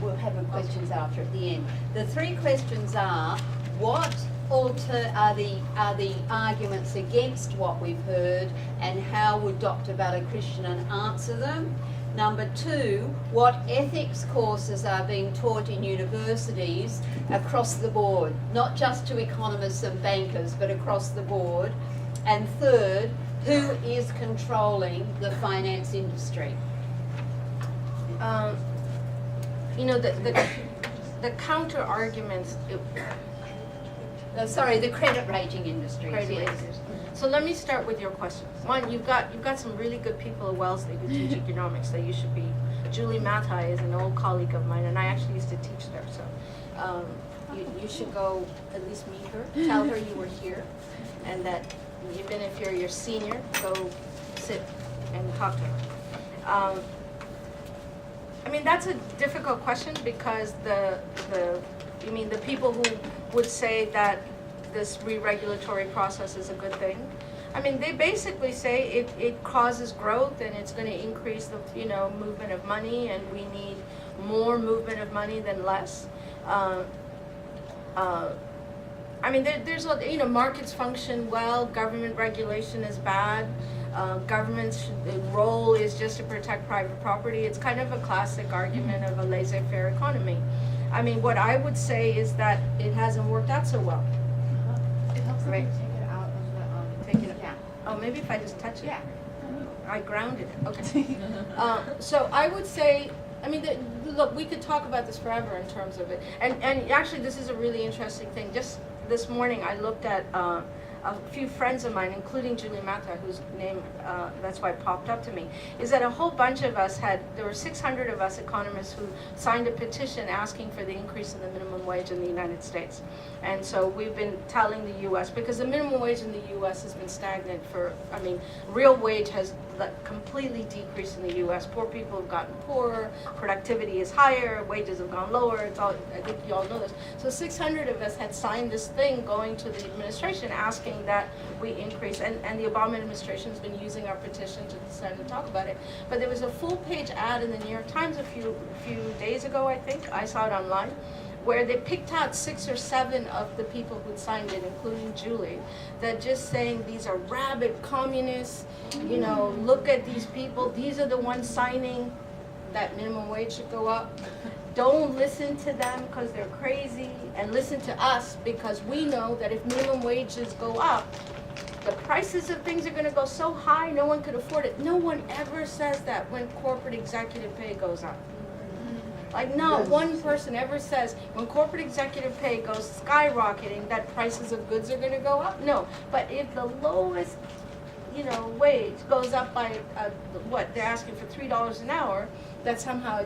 we'll have the questions after at the end. The 3 questions are, what are the arguments against what we've heard, and how would Dr. Balakrishnan answer them? Number 2, what ethics courses are being taught in universities across the board, not just to economists and bankers, but across the board? And 3rd, who is controlling the finance industry? You know, the counter arguments. Sorry, the credit rating industry. So let me start with your questions. One, you've got some really good people at Wellesley who teach economics that you should be. Julie Mathai is an old colleague of mine, and I actually used to teach there. So you should go at least meet her, tell her you were here, and that even if you're your senior, go sit and talk to her. I mean, that's a difficult question, because the people who would say that this re-regulatory process is a good thing. I mean, they basically say it causes growth and it's going to increase the movement of money, and we need more movement of money than less. I mean, there's markets function well, government regulation is bad. Government's role is just to protect private property. It's kind of a classic argument of a laissez-faire economy. I mean, what I would say is that it hasn't worked out so well. It helps if Right. you take it out of the, Take it out. yeah. Oh, maybe if I just touch it? Yeah. I grounded it, okay. So I would say, I mean, look, we could talk about this forever in terms of it. And actually, this is a really interesting thing. Just this morning, I looked at a few friends of mine, including Julie Mata, whose name, that's why it popped up to me, is that a whole bunch of us there were 600 of us economists who signed a petition asking for the increase in the minimum wage in the United States. And so we've been telling the U.S., because the minimum wage in the U.S. has been stagnant real wage has completely decreased in the U.S. Poor people have gotten poorer, productivity is higher, wages have gone lower. It's all, I think you all know this. So 600 of us had signed this thing going to the administration asking that we increase, and the Obama administration has been using our petition to the Senate to talk about it. But there was a full-page ad in the New York Times a few days ago, I think. I saw it online, where they picked out 6 or 7 of the people who'd signed it, including Julie, that just saying these are rabid communists, look at these people, these are the ones signing that minimum wage should go up. Don't listen to them because they're crazy, and listen to us because we know that if minimum wages go up, the prices of things are going to go so high no one could afford it. No one ever says that when corporate executive pay goes up. Like, not one person ever says when corporate executive pay goes skyrocketing that prices of goods are going to go up. No, but if the lowest, wage goes up by they're asking for $3 an hour, that somehow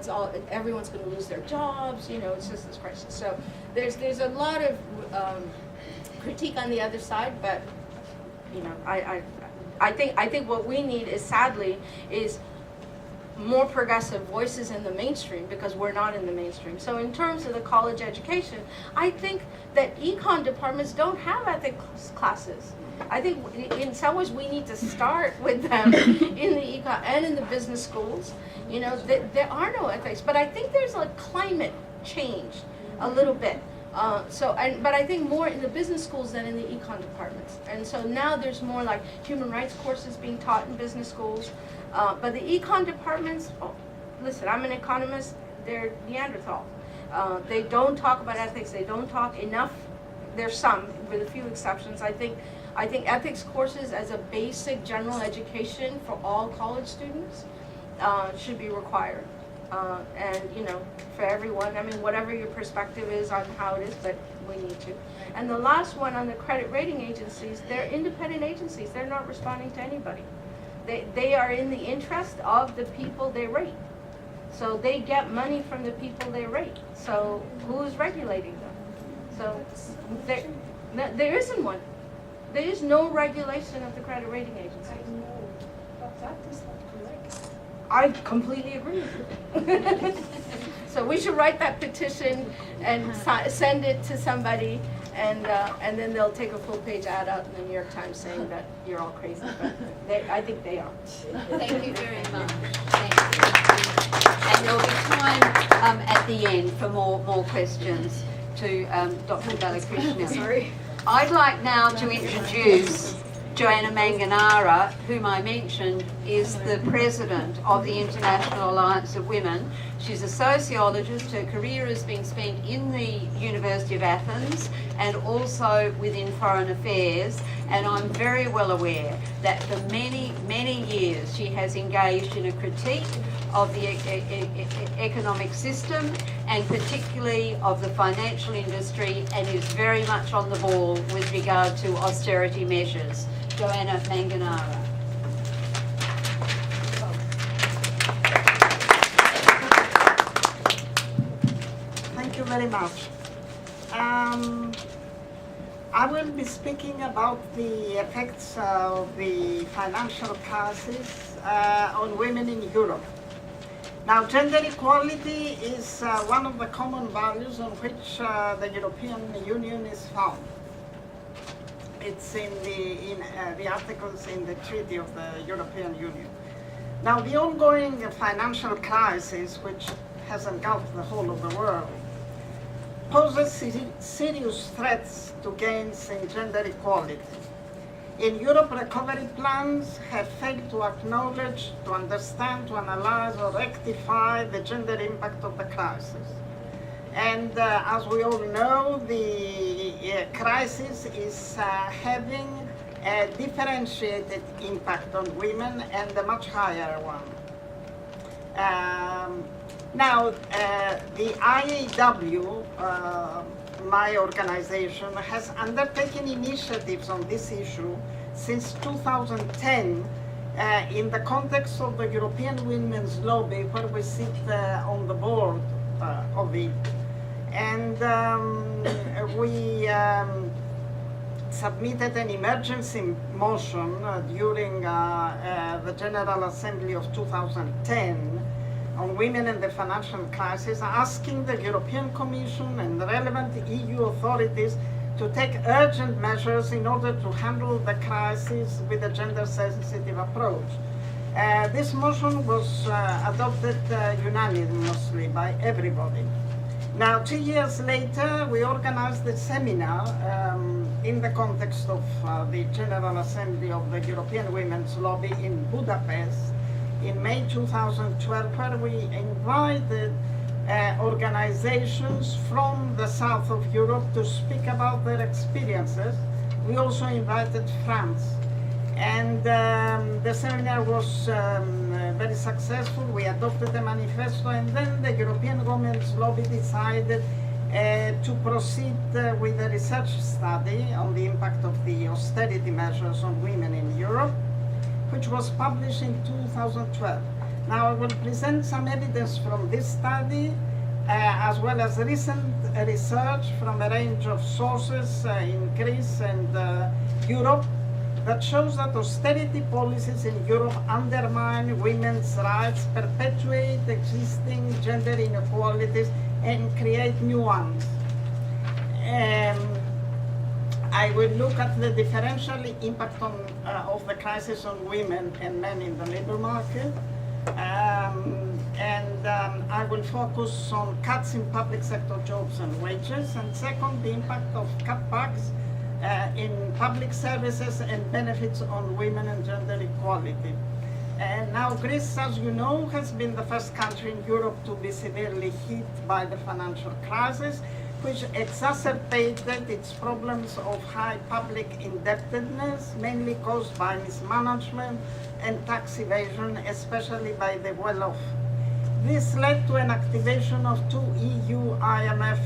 everyone's going to lose their jobs. It's just this crisis. So there's a lot of critique on the other side, but I think what we need is, sadly, is more progressive voices in the mainstream, because we're not in the mainstream. So in terms of the college education, I think that econ departments don't have ethics classes. I think in some ways we need to start with them in the econ and in the business schools. There are no ethics, but I think there's a climate change a little bit. But I think more in the business schools than in the econ departments. And so now there's more like human rights courses being taught in business schools. But the econ departments, listen, I'm an economist, they're Neanderthal. They don't talk about ethics, they don't talk enough. There's some, with a few exceptions. I think ethics courses as a basic general education for all college students should be required. And for everyone, I mean, whatever your perspective is on how it is, but we need to. And the last one on the credit rating agencies, they're independent agencies. They're not responding to anybody. They are in the interest of the people they rate. So they get money from the people they rate. So who's regulating them? So there isn't one. There is no regulation of the credit rating agencies. I know, but that is not correct. I completely agree with you. So we should write that petition and send it to somebody, and then they'll take a full-page ad out in the New York Times saying that you're all crazy, but I think they are. Thank you very much. Thank you. And there'll be time at the end for more questions to Dr. Balakrishnan. Sorry. I'd like now to introduce Joanna Manganara, whom I mentioned is the president of the International Alliance of Women. She's a sociologist. Her career has been spent in the University of Athens and also within foreign affairs. And I'm very well aware that for many, many years she has engaged in a critique of the economic system and particularly of the financial industry, and is very much on the ball with regard to austerity measures. Joanna Manganara. Thank you very much. I will be speaking about the effects of the financial crisis on women in Europe. Now, gender equality is one of the common values on which the European Union is founded. It's in the articles in the Treaty of the European Union. Now, the ongoing financial crisis, which has engulfed the whole of the world, poses serious threats to gains in gender equality. In Europe, recovery plans have failed to acknowledge, to understand, to analyze or rectify the gender impact of the crisis. And as we all know, the crisis is having a differentiated impact on women and a much higher one. Now, the IAW, my organization, has undertaken initiatives on this issue since 2010 in the context of the European Women's Lobby, where we sit on the board of it. And we submitted an emergency motion during the General Assembly of 2010 on women and the financial crisis, asking the European Commission and the relevant EU authorities to take urgent measures in order to handle the crisis with a gender-sensitive approach. This motion was adopted unanimously by everybody. Now, 2 years later, we organized a seminar in the context of the General Assembly of the European Women's Lobby in Budapest in May 2012, where we invited organizations from the south of Europe to speak about their experiences. We also invited France. And the seminar was very successful. We adopted a manifesto, and then the European Women's Lobby decided to proceed with a research study on the impact of the austerity measures on women in Europe, which was published in 2012. Now I will present some evidence from this study, as well as recent research from a range of sources in Greece and Europe, that shows that austerity policies in Europe undermine women's rights, perpetuate existing gender inequalities, and create new ones. I will look at the differential impact of the crisis on women and men in the labor market. I will focus on cuts in public sector jobs and wages. And second, the impact of cutbacks in public services and benefits on women and gender equality. And now Greece, as you know, has been the first country in Europe to be severely hit by the financial crisis, which exacerbated its problems of high public indebtedness, mainly caused by mismanagement and tax evasion, especially by the well-off. This led to an activation of 2 EU IMF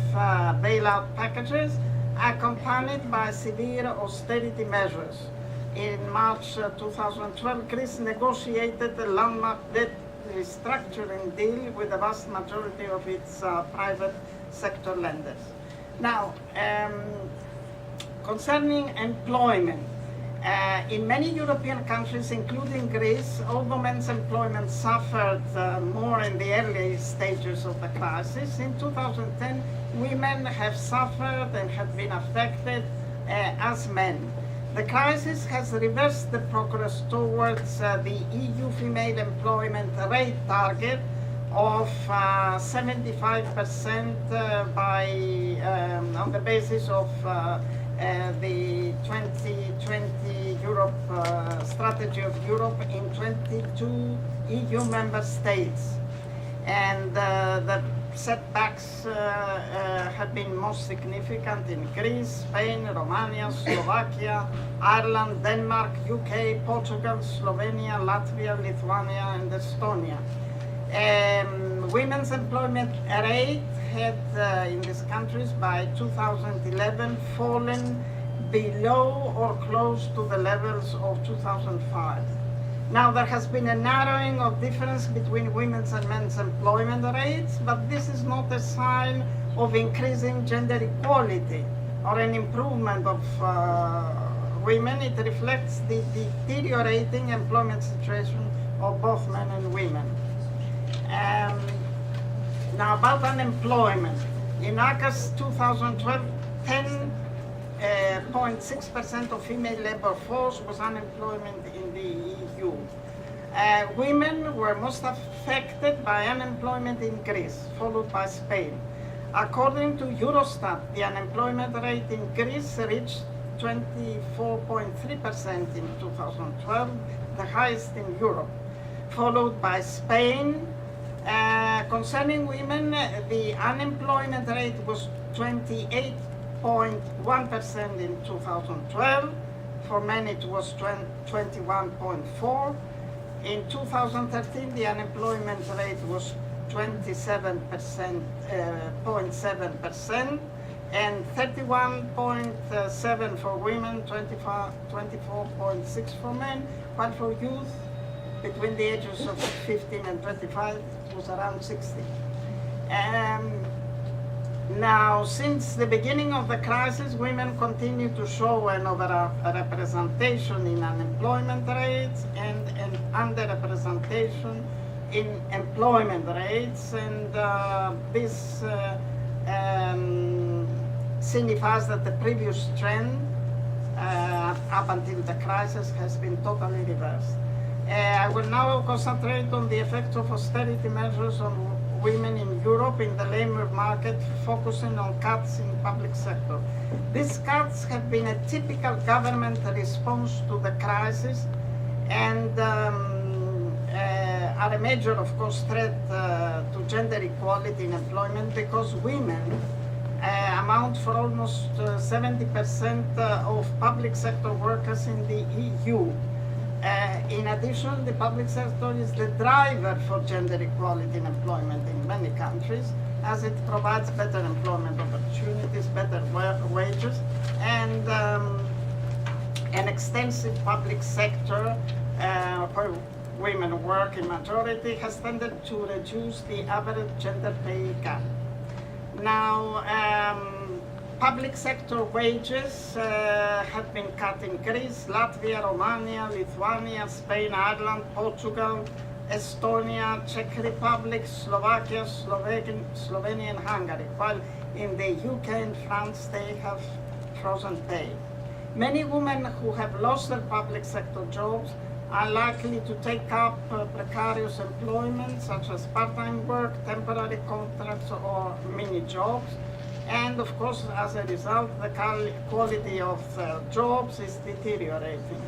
bailout packages, accompanied by severe austerity measures. In March 2012, Greece negotiated a landmark debt restructuring deal with the vast majority of its private sector lenders. Now, concerning employment, in many European countries, including Greece, although men's employment suffered more in the early stages of the crisis, in 2010, women have suffered and have been affected as men. The crisis has reversed the progress towards the EU female employment rate target of 75% on the basis of the 2020 Europe strategy of Europe in 22 EU member states. And the setbacks have been most significant in Greece, Spain, Romania, Slovakia, Ireland, Denmark, UK, Portugal, Slovenia, Latvia, Lithuania, and Estonia. Women's employment rate had in these countries by 2011 fallen below or close to the levels of 2005. Now, there has been a narrowing of difference between women's and men's employment rates, but this is not a sign of increasing gender equality or an improvement of women. It reflects the deteriorating employment situation of both men and women. Now, about unemployment. In August 2012, 10.6% of female labor force was unemployment in the EU. Women were most affected by unemployment in Greece, followed by Spain. According to Eurostat, the unemployment rate in Greece reached 24.3% in 2012, the highest in Europe, followed by Spain. Concerning women, the unemployment rate was 28.1% in 2012. For men, it was 21.4%. In 2013, the unemployment rate was 27.7%, and 31.7% for women, 24.6% for men, while for youth between the ages of 15 and 25, it was around 60. Now, since the beginning of the crisis, women continue to show an overrepresentation in unemployment rates and an underrepresentation in employment rates, and this signifies that the previous trend up until the crisis has been totally reversed. I will now concentrate on the effects of austerity measures on women in Europe in the labor market, focusing on cuts in public sector. These cuts have been a typical government response to the crisis, and are a major, of course, threat to gender equality in employment, because women amount for almost 70% of public sector workers in the EU. In addition, the public sector is the driver for gender equality in employment in many countries, as it provides better employment opportunities, better wages, and an extensive public sector where women work in majority has tended to reduce the average gender pay gap. Now, public sector wages have been cut in Greece, Latvia, Romania, Lithuania, Spain, Ireland, Portugal, Estonia, Czech Republic, Slovakia, Slovenia, and Hungary, while in the UK and France they have frozen pay. Many women who have lost their public sector jobs are likely to take up precarious employment, such as part-time work, temporary contracts, or mini jobs. And of course, as a result, the quality of jobs is deteriorating.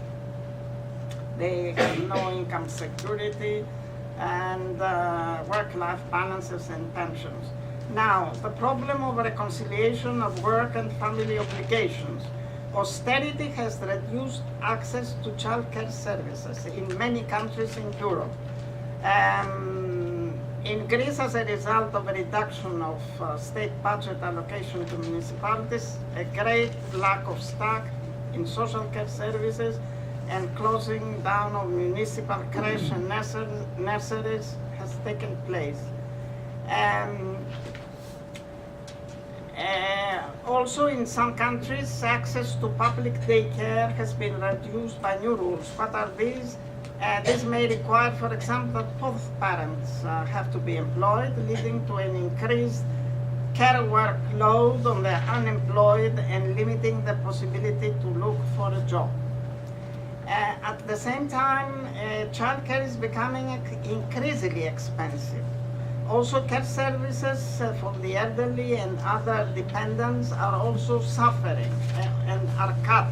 They have no income security and work-life balances and pensions. Now, the problem of reconciliation of work and family obligations. Austerity has reduced access to childcare services in many countries in Europe. In Greece, as a result of a reduction of state budget allocation to municipalities, a great lack of stock in social care services, and closing down of municipal creche and nurseries has taken place. Also, in some countries, access to public daycare has been reduced by new rules. What are these? This may require, for example, that both parents have to be employed, leading to an increased care workload on the unemployed and limiting the possibility to look for a job. At the same time, childcare is becoming increasingly expensive. Also, care services for the elderly and other dependents are also suffering and are cut.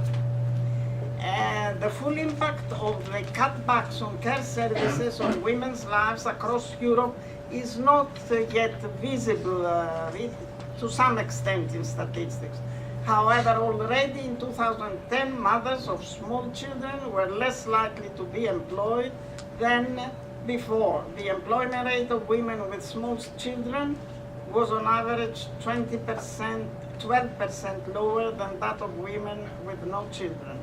The full impact of the cutbacks on care services on women's lives across Europe is not yet visible to some extent in statistics. However, already in 2010, mothers of small children were less likely to be employed than before. The employment rate of women with small children was on average 12% lower than that of women with no children.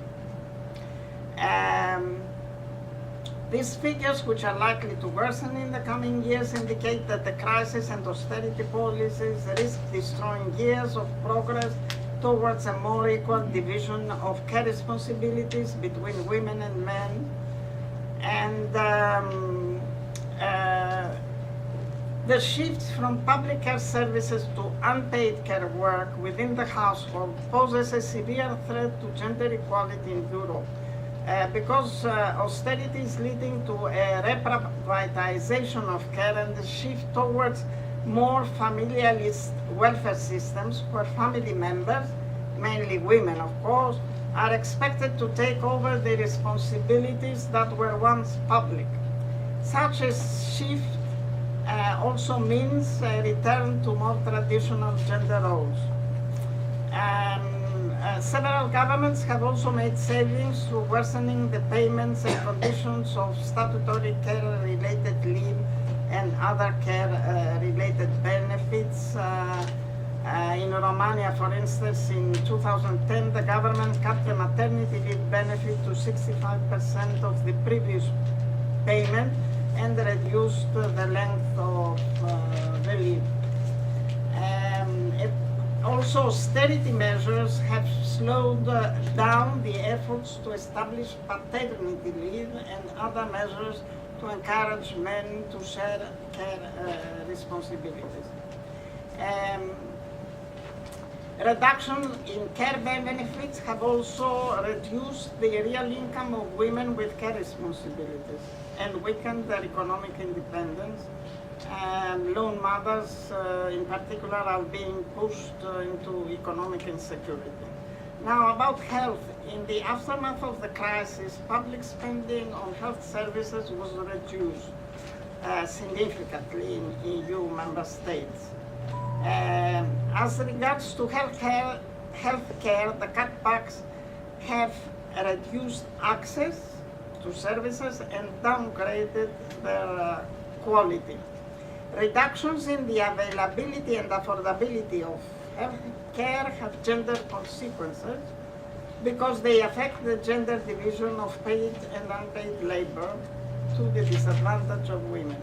These figures, which are likely to worsen in the coming years, indicate that the crisis and austerity policies risk destroying years of progress towards a more equal division of care responsibilities between women and men. And the shift from public care services to unpaid care work within the household poses a severe threat to gender equality in Europe. Because austerity is leading to a reprivatization of care and a shift towards more familialist welfare systems where family members, mainly women of course, are expected to take over the responsibilities that were once public. Such a shift also means a return to more traditional gender roles. Several governments have also made savings through worsening the payments and conditions of statutory care-related leave and other care-related benefits. In Romania, for instance, in 2010, the government cut the maternity leave benefit to 65% of the previous payment and reduced the length of the leave. Also, austerity measures have slowed down the efforts to establish paternity leave and other measures to encourage men to share care responsibilities. Reduction in care benefits have also reduced the real income of women with care responsibilities and weakened their economic independence. Lone mothers in particular are being pushed into economic insecurity. Now about health. In the aftermath of the crisis, public spending on health services was reduced significantly in EU member states. As regards to healthcare, the cutbacks have reduced access to services and downgraded their quality. Reductions in the availability and affordability of health care have gender consequences because they affect the gender division of paid and unpaid labor to the disadvantage of women.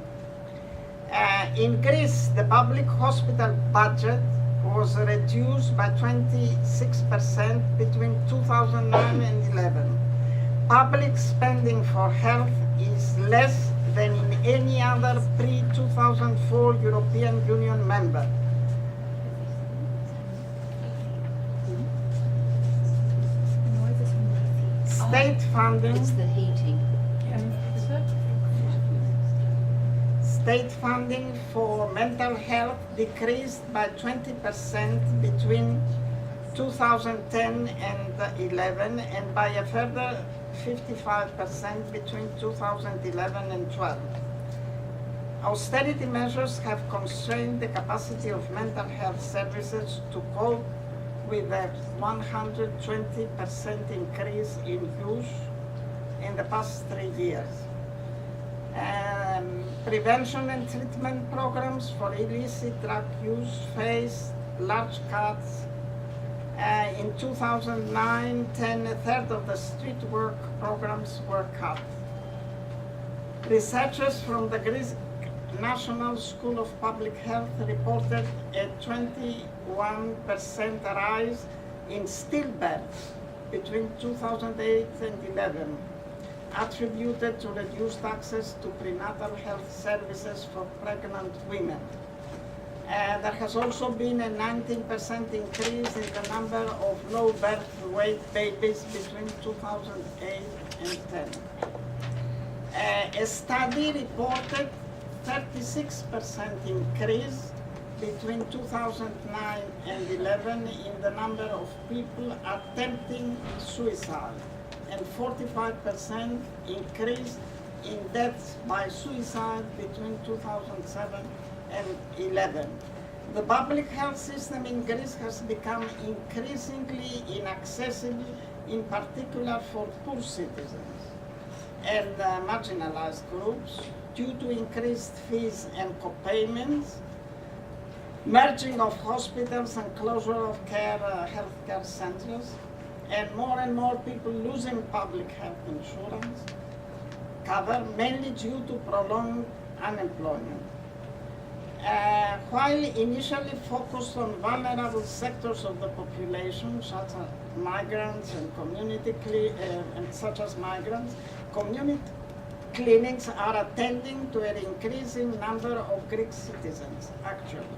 In Greece, the public hospital budget was reduced by 26% between 2009 and 11. Public spending for health is less than in any other pre-2004 European Union member. State funding. It's the heating. State funding for mental health decreased by 20% between 2010 and 11 and by a further 55% between 2011 and 12. Austerity measures have constrained the capacity of mental health services to cope with a 120% increase in use in the past 3 years. Prevention and treatment programs for illicit drug use faced large cuts. In 2009-10, a third of the street work programs were cut. Researchers from the Greek National School of Public Health reported a 21% rise in stillbirths between 2008 and 11, attributed to reduced access to prenatal health services for pregnant women. There has also been a 19% increase in the number of low birth weight babies between 2008 and 10. A study reported 36% increase between 2009 and 11 in the number of people attempting suicide, and 45% increase in deaths by suicide between 2007 and 11. The public health system in Greece has become increasingly inaccessible, in particular for poor citizens and marginalized groups, due to increased fees and co-payments, merging of hospitals and closure of healthcare centers, and more people losing public health insurance cover, mainly due to prolonged unemployment. While initially focused on vulnerable sectors of the population, such as migrants and community clinics are attending to an increasing number of Greek citizens, actually.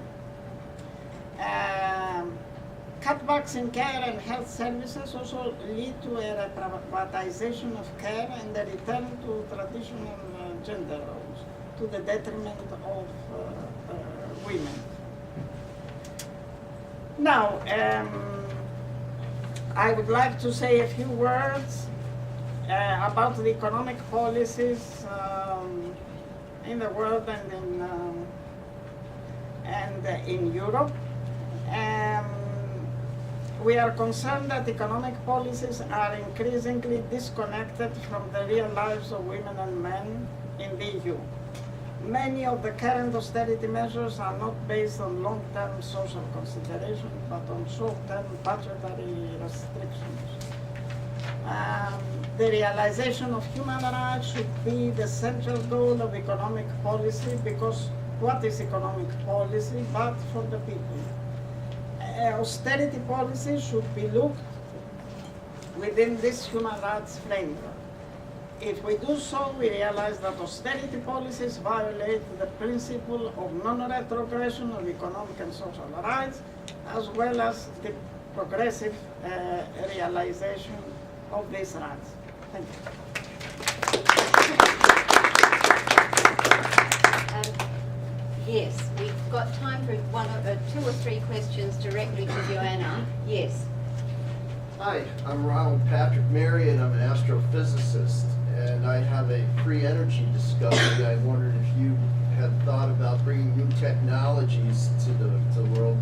Cutbacks in care and health services also lead to a privatization of care and a return to traditional gender roles, to the detriment of women. Now, I would like to say a few words about the economic policies in the world and in Europe. We are concerned that economic policies are increasingly disconnected from the real lives of women and men in the EU. Many of the current austerity measures are not based on long-term social considerations, but on short-term budgetary restrictions. The realization of human rights should be the central goal of economic policy, because what is economic policy but for the people? Austerity policy should be looked within this human rights framework. If we do so, we realize that austerity policies violate the principle of non-retrogression of economic and social rights, as well as the progressive realization of these rights. Thank you. Yes, we've got time for two or three questions directly to Joanna. Yes. Hi, I'm Ronald Patrick Marion. I'm an astrophysicist, and I have a free energy discovery. I wondered if you had thought about bringing new technologies to the world.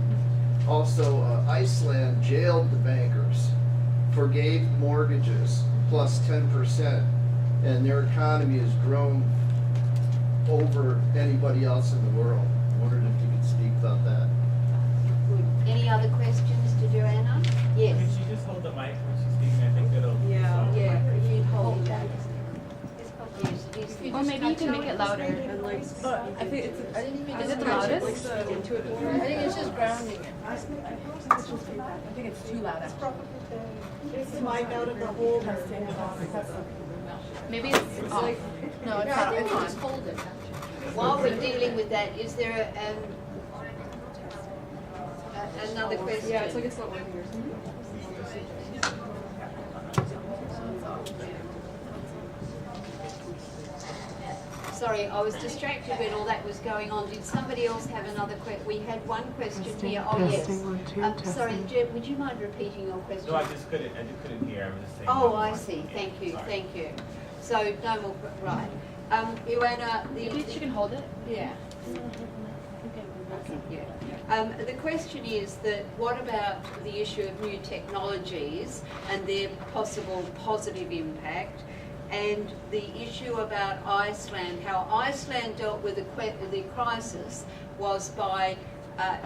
Also, Iceland jailed the bankers, forgave mortgages plus 10%, and their economy has grown over anybody else in the world. I wondered if you could speak about that. Any other questions to Joanna? Yes. Can she just hold the mic when she's speaking? I think it'll. Yeah. Yeah, if you'd hold that. Or maybe you can make it louder. I think it's. Is it the loudest? I think it's just grounding it. I think it's too loud. Take the mic out of the hole. Maybe it's off. No, it's not. It's on. Hold it. While we're dealing with that, is there another question? Yeah, it's like it's not working here. Sorry, I was distracted when all that was going on. Did somebody else have another question? We had one question here. Oh, yes. Sorry, Jim, would you mind repeating your question? No, I just couldn't hear. I was just saying. Oh, I see. Thank you. Sorry. Thank you. So, no more, right. Joanna, She can hold it. yeah. Yeah. The question is that what about the issue of new technologies and their possible positive impact, and the issue about Iceland, how Iceland dealt with the crisis was by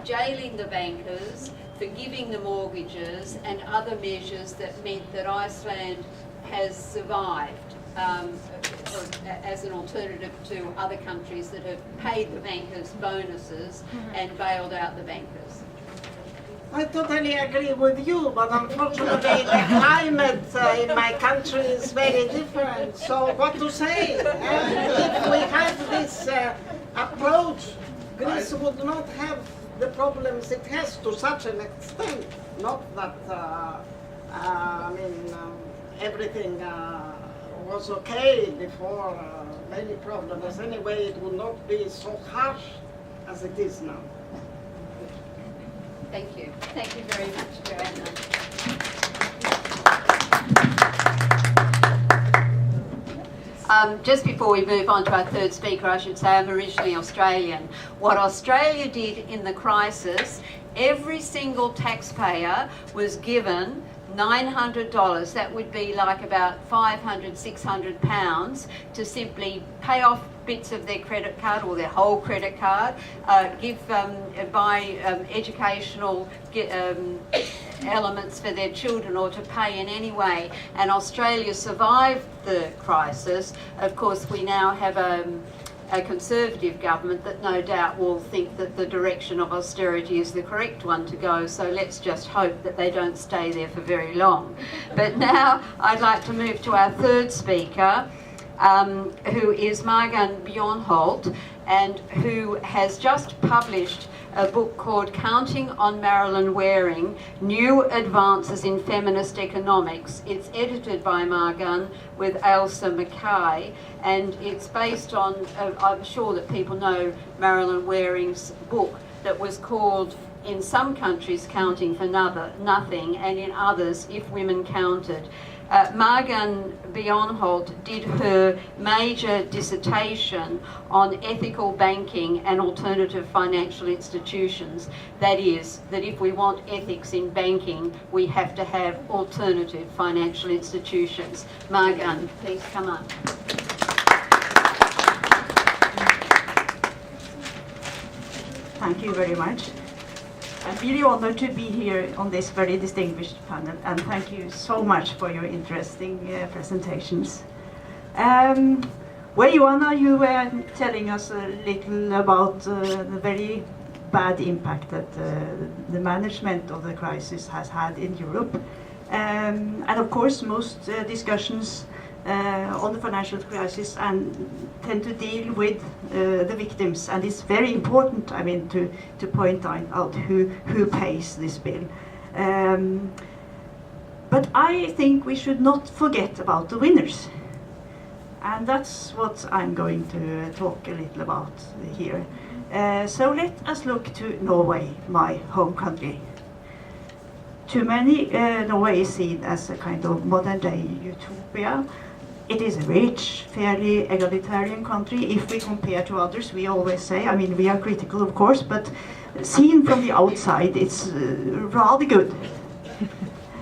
jailing the bankers, forgiving the mortgages, and other measures that meant that Iceland has survived as an alternative to other countries that have paid the bankers bonuses and bailed out the bankers. I totally agree with you, but unfortunately the climate in my country is very different. So what to say? If we had this approach, Greece would not have the problems it has to such an extent. Not that, everything was okay before many problems. Anyway, it would not be so harsh as it is now. Thank you. Thank you very much, Joanna. Just before we move on to our third speaker, I should say I'm originally Australian. What Australia did in the crisis, every single taxpayer was given $900, that would be like about 500, 600 pounds, to simply pay off bits of their credit card or their whole credit card, buy educational elements for their children, or to pay in any way. And Australia survived the crisis. Of course, we now have a Conservative government that no doubt will think that the direction of austerity is the correct one to go, so let's just hope that they don't stay there for very long. But now I'd like to move to our third speaker, who is Margan Bjornholt, and who has just published a book called Counting on Marilyn Waring, New Advances in Feminist Economics. It's edited by Margan with Ailsa Mackay, and it's based on, I'm sure that people know Marilyn Waring's book, that was called, in some countries, counting for nothing, and in others, if women counted. Margan Bionholt did her major dissertation on ethical banking and alternative financial institutions. That is, that if we want ethics in banking, we have to have alternative financial institutions. Margan, please come up. Thank you very much. I'm really honored to be here on this very distinguished panel, and thank you so much for your interesting presentations. Well, Joanna, you were telling us a little about the very bad impact that the management of the crisis has had in Europe. And of course, most discussions on the financial crisis and tend to deal with the victims, and it's very important, I mean, to point out who pays this bill. But I think we should not forget about the winners, and that's what I'm going to talk a little about here. So let us look to Norway, my home country. To many, Norway is seen as a kind of modern-day utopia. It is a rich, fairly egalitarian country. If we compare to others, we always say, I mean, we are critical, of course, but seen from the outside, it's rather good.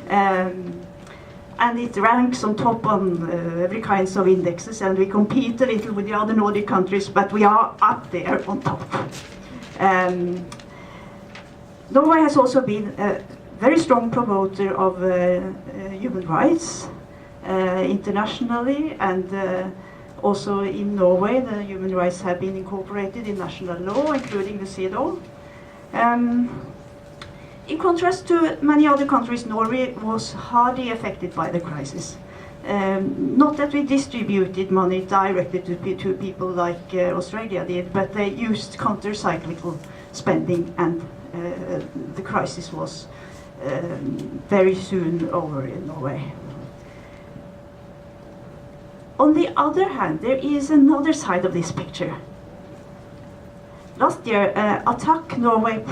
And it ranks on top on every kinds of indexes, and we compete a little with the other Nordic countries, but we are up there on top. Norway has also been a very strong promoter of human rights. Internationally, and also in Norway, the human rights have been incorporated in national law, including the CEDAW. In contrast to many other countries, Norway was hardly affected by the crisis. Not that we distributed money directly to people like Australia did, but they used counter-cyclical spending, and the crisis was very soon over in Norway. On the other hand, there is another side of this picture. Last year, Attack Norway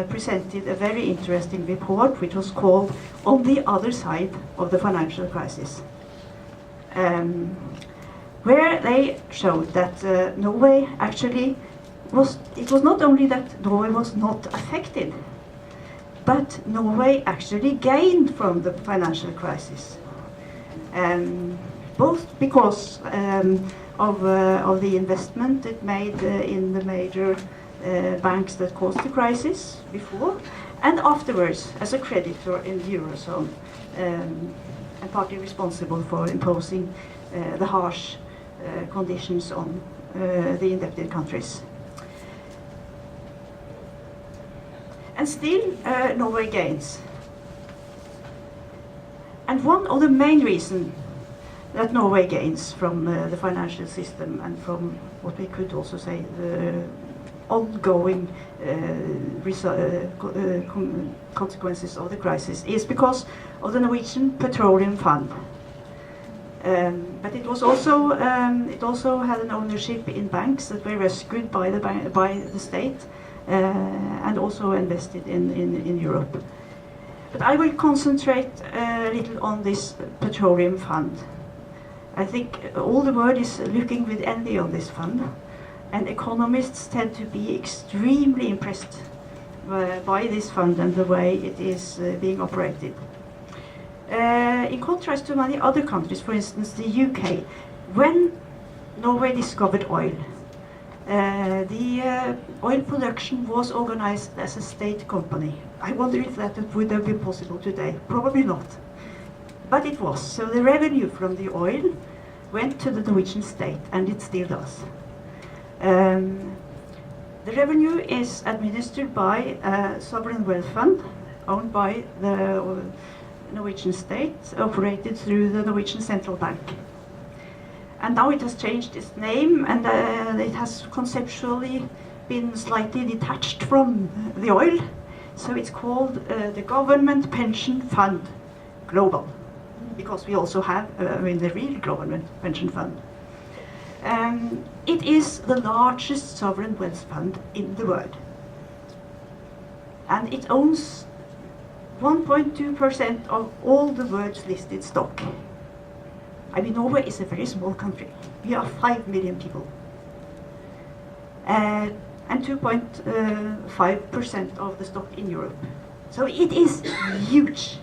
presented a very interesting report, which was called On the Other Side of the Financial Crisis, where they showed that Norway actually it was not only that Norway was not affected, but Norway actually gained from the financial crisis. Both because of the investment it made in the major banks that caused the crisis before, and afterwards as a creditor in the Eurozone, and partly responsible for imposing the harsh conditions on the indebted countries. And still, Norway gains. And one of the main reasons that Norway gains from the financial system and from what we could also say the ongoing consequences of the crisis is because of the Norwegian Petroleum Fund. But it also had an ownership in banks that were rescued by the state and also invested in Europe. But I will concentrate a little on this Petroleum Fund. I think all the world is looking with envy on this fund, and economists tend to be extremely impressed by this fund and the way it is being operated. In contrast to many other countries, for instance the UK, when Norway discovered oil, the oil production was organized as a state company. I wonder if that would have been possible today. Probably not. But it was. So the revenue from the oil went to the Norwegian state, and it still does. The revenue is administered by a sovereign wealth fund owned by the Norwegian state, operated through the Norwegian Central Bank. And now it has changed its name, and it has conceptually been slightly detached from the oil. So it's called the Government Pension Fund Global, because we also have the real government pension fund. It is the largest sovereign wealth fund in the world. and it owns 1.2% of all the world's listed stock. I mean, Norway is a very small country. We are 5 million people. And 2.5% of the stock in Europe. So it is huge.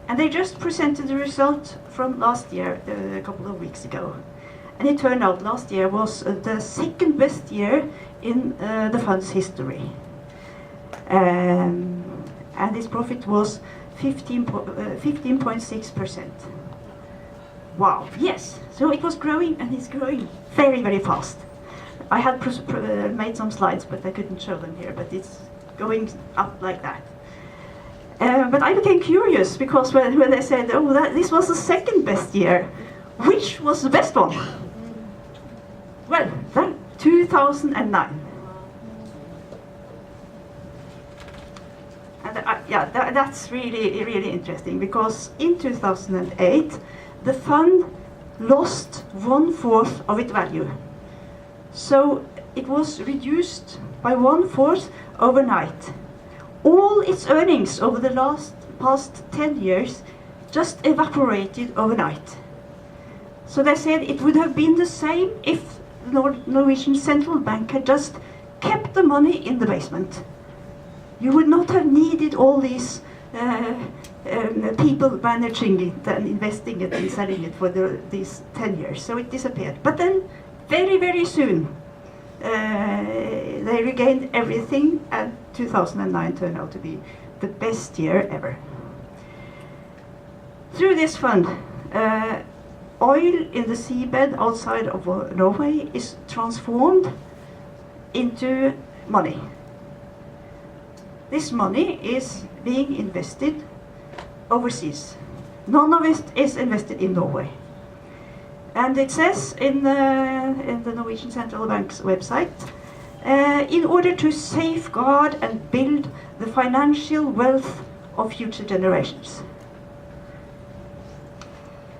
And they just presented the result from last year, a couple of weeks ago. And it turned out last year was the second best year in the fund's history. And its profit was 15.6%. Wow, yes. So it was growing, and it's growing very, very fast. I had made some slides, but I couldn't show them here, but it's going up like that. But I became curious, because when they said, oh, this was the second best year, which was the best one? Well, 2009. And that's really, really interesting, because in 2008, the fund lost 1/4 of its value. So it was reduced by 1/4 overnight. All its earnings over the past 10 years just evaporated overnight. So they said it would have been the same if the Norwegian Central Bank had just kept the money in the basement. You would not have needed all these people managing it and investing it and selling it for these 10 years. So it disappeared. But then, very, very soon, they regained everything, and 2009 turned out to be the best year ever. Through this fund, oil in the seabed outside of Norway is transformed into money. This money is being invested overseas. None of it is invested in Norway. And it says in the Norwegian Central Bank's website, in order to safeguard and build the financial wealth of future generations.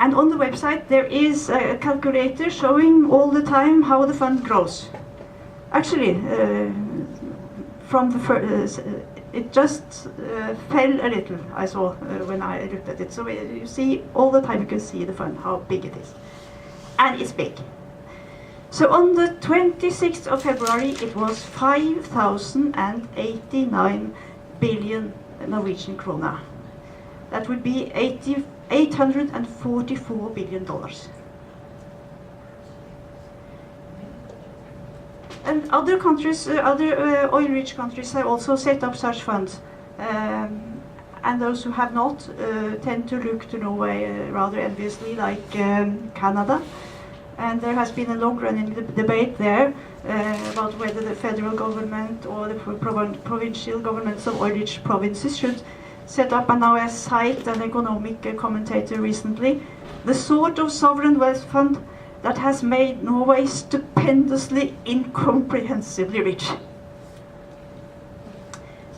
And on the website there is a calculator showing all the time how the fund grows. Actually, from the first, it just fell a little, I saw when I looked at it. So you see, all the time you can see the fund, how big it is. And it's big. So on the 26th of February, it was 5,089 billion Norwegian krona. That would be $844 billion. And other countries, other oil-rich countries have also set up such funds. And those who have not tend to look to Norway rather enviously, like Canada. And there has been a long-running debate there about whether the federal government or the provincial governments of oil-rich provinces should set up, and now I cite an economic commentator recently, the sort of sovereign wealth fund that has made Norway stupendously, incomprehensibly rich.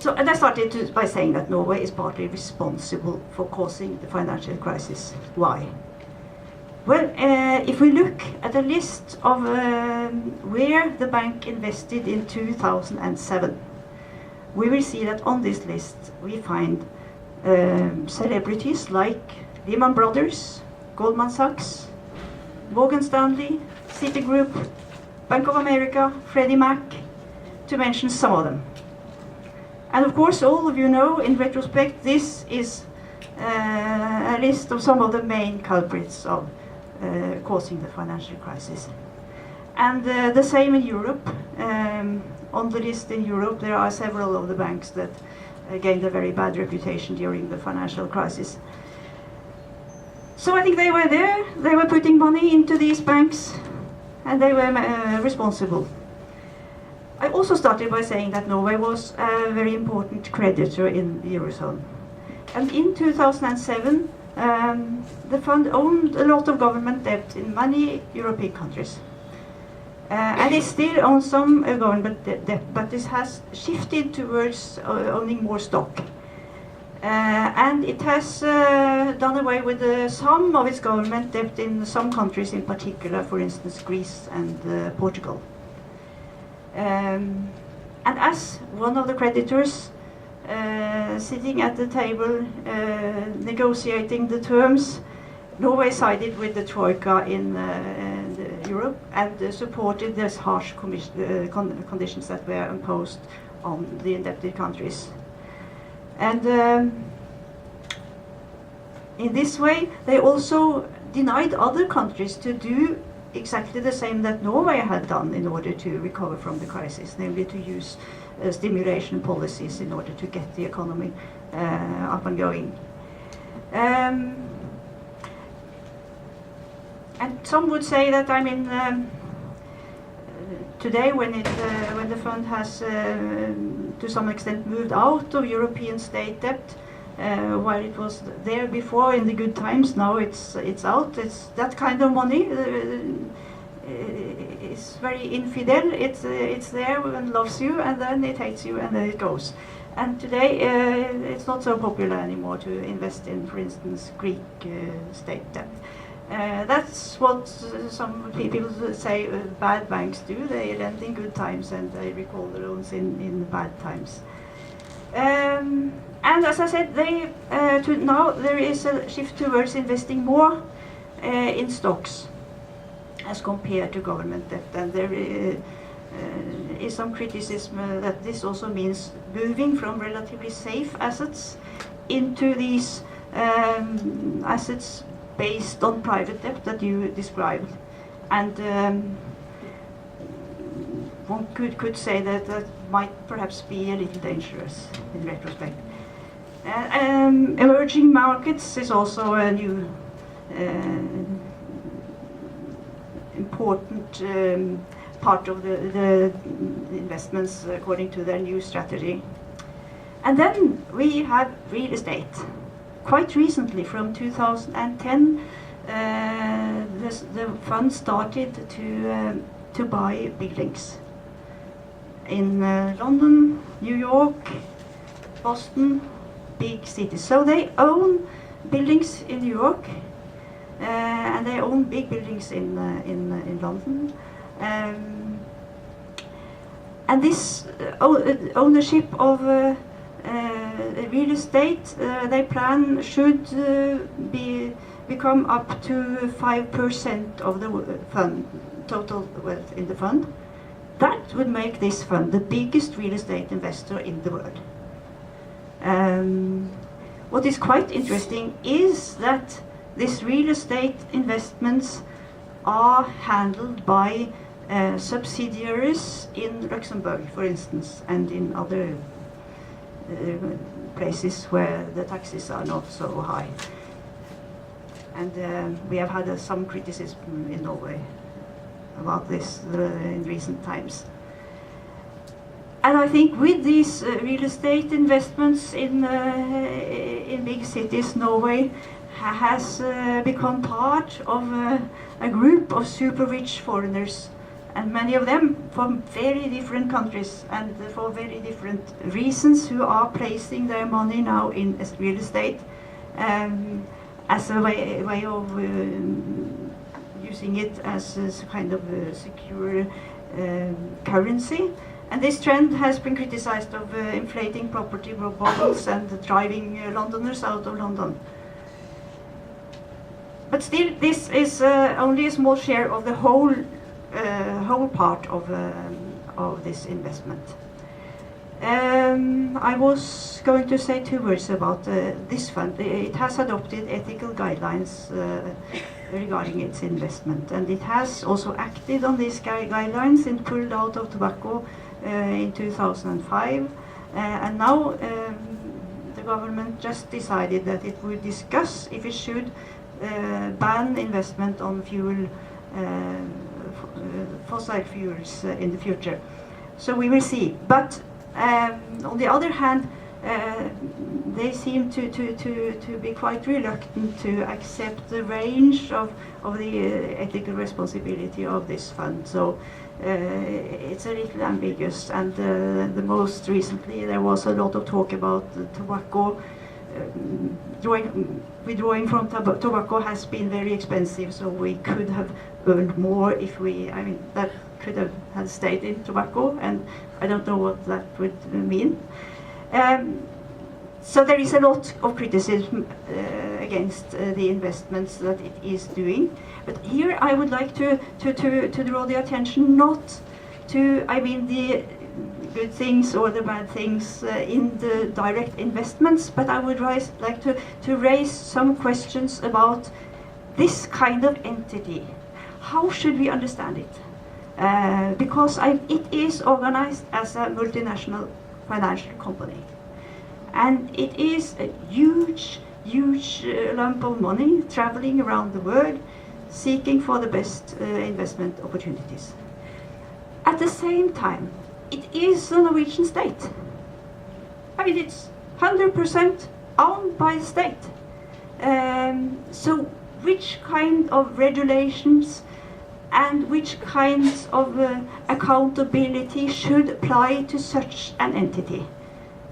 So, and I started by saying that Norway is partly responsible for causing the financial crisis. Why? Well, if we look at a list of where the bank invested in 2007, we will see that on this list we find celebrities like Lehman Brothers, Goldman Sachs, Morgan Stanley, Citigroup, Bank of America, Freddie Mac, to mention some of them. And of course, all of you know, in retrospect, this is a list of some of the main culprits of causing the financial crisis. And the same in Europe. On the list in Europe, there are several of the banks that gained a very bad reputation during the financial crisis. So I think they were there, they were putting money into these banks, and they were responsible. I also started by saying that Norway was a very important creditor in the Eurozone. And in 2007, the fund owned a lot of government debt in many European countries. And it still owns some government debt, but this has shifted towards owning more stock. And it has done away with some of its government debt in some countries in particular, for instance Greece and Portugal. And as one of the creditors, sitting at the table, negotiating the terms. Norway sided with the Troika in Europe and supported these harsh conditions that were imposed on the indebted countries. And in this way, they also denied other countries to do exactly the same that Norway had done in order to recover from the crisis, namely to use stimulation policies in order to get the economy up and going. And some would say that, I mean, today when the fund has to some extent moved out of European state debt, while it was there before in the good times, now it's out. It's that kind of money. It's very infidel. It's there and loves you, and then it hates you, and then it goes. And today it's not so popular anymore to invest in, for instance, Greek state debt. That's what some people say bad banks do. They lend in good times and they recall the loans in bad times. And as I said, now there is a shift towards investing more in stocks as compared to government debt. And there is some criticism that this also means moving from relatively safe assets into these assets based on private debt that you described. And one could say that that might perhaps be a little dangerous in retrospect. Emerging markets is also a new important part of the investments according to their new strategy. And then we have real estate. Quite recently, from 2010, the fund started to buy buildings in London, New York, Boston, big cities. So they own buildings in New York, and they own big buildings in London. And this ownership of real estate, they plan should become up to 5% of the fund, total wealth in the fund. That would make this fund the biggest real estate investor in the world. What is quite interesting is that these real estate investments are handled by subsidiaries in Luxembourg, for instance, and in other places where the taxes are not so high. And we have had some criticism in Norway about this in recent times. And I think with these real estate investments in big cities, Norway has become part of a group of super rich foreigners, and many of them from very different countries and for very different reasons, who are placing their money now in real estate as a way of using it as a kind of a secure currency. And this trend has been criticized of inflating property bubbles and driving Londoners out of London. But still, this is only a small share of the whole part of this investment. I was going to say 2 words about this fund. It has adopted ethical guidelines regarding its investment, and it has also acted on these guidelines and pulled out of tobacco in 2005. And now the government just decided that it would discuss if it should ban investment on fossil fuels in the future. So we will see. But on the other hand, they seem to be quite reluctant to accept the range of the ethical responsibility of this fund. So it's a little ambiguous. And the most recently there was a lot of talk about the tobacco. Withdrawing from tobacco has been very expensive, so we could have earned more if that could have stayed in tobacco, and I don't know what that would mean. So there is a lot of criticism against the investments that it is doing. But here I would like to draw the attention not to, I mean, the good things or the bad things in the direct investments, but I would like to raise some questions about this kind of entity. How should we understand it? Because it is organized as a multinational financial company. And it is a huge lump of money traveling around the world, seeking for the best investment opportunities. At the same time, it is the Norwegian state. I mean, it's 100% owned by the state. So which kind of regulations and which kinds of accountability should apply to such an entity?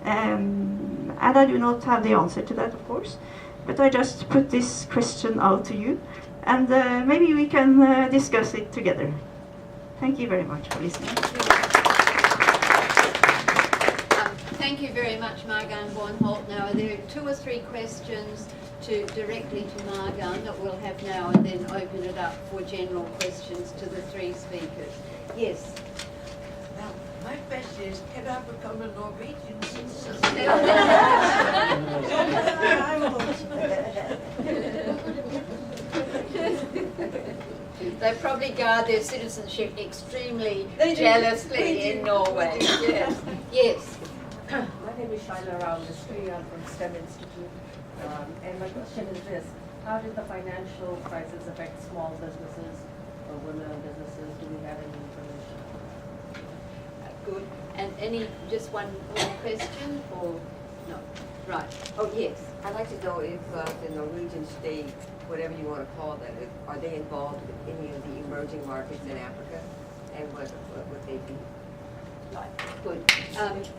And I do not have the answer to that, of course, but I just put this question out to you, and maybe we can discuss it together. Thank you very much for listening. Thank you very much, Margan Bornholt. Now, there are 2 or 3 questions directly to Margan that we'll have now, and then open it up for general questions to the 3 speakers. Yes. Now, my question is, can I become a Norwegian citizen? They probably guard their citizenship extremely jealously in Norway. Yes. Yes. My name is Shaila Rao Mistry. I'm from STEM Institute. And my question is this: how did the financial crisis affect small businesses or women-owned businesses? Do we have any information? Good. And just one more question, or no? Right. Oh, yes. I'd like to know if the Norwegian state, whatever you want to call that, are they involved with any of the emerging markets in Africa, and what would they be? Right. Good.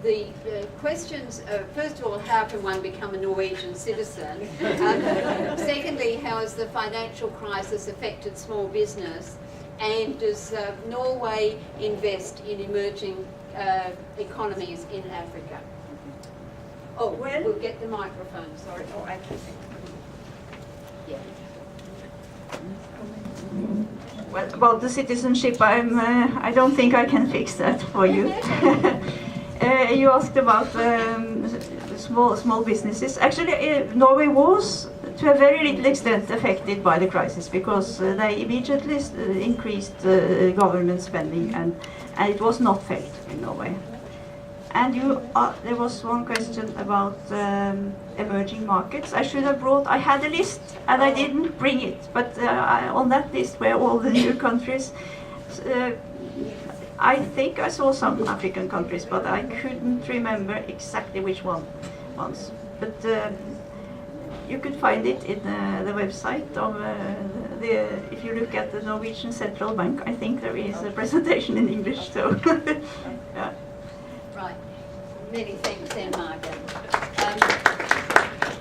The questions, first of all, how can one become a Norwegian citizen? Secondly, how has the financial crisis affected small business? And does Norway invest in emerging economies in Africa? Oh, we'll get the microphone, sorry. Oh, I can see. Yeah. Well, about the citizenship, I don't think I can fix that for you. You asked about small businesses. Actually, Norway was, to a very little extent, affected by the crisis because they immediately increased government spending, and it was not felt in Norway. And there was one question about emerging markets. I should have brought, I had a list and I didn't bring it, but on that list were all the new countries. I think I saw some African countries, but I couldn't remember exactly which ones. But you could find it in the website of if you look at the Norwegian Central Bank, I think there is a presentation in English, so yeah. Right. Many thanks then, Margaret.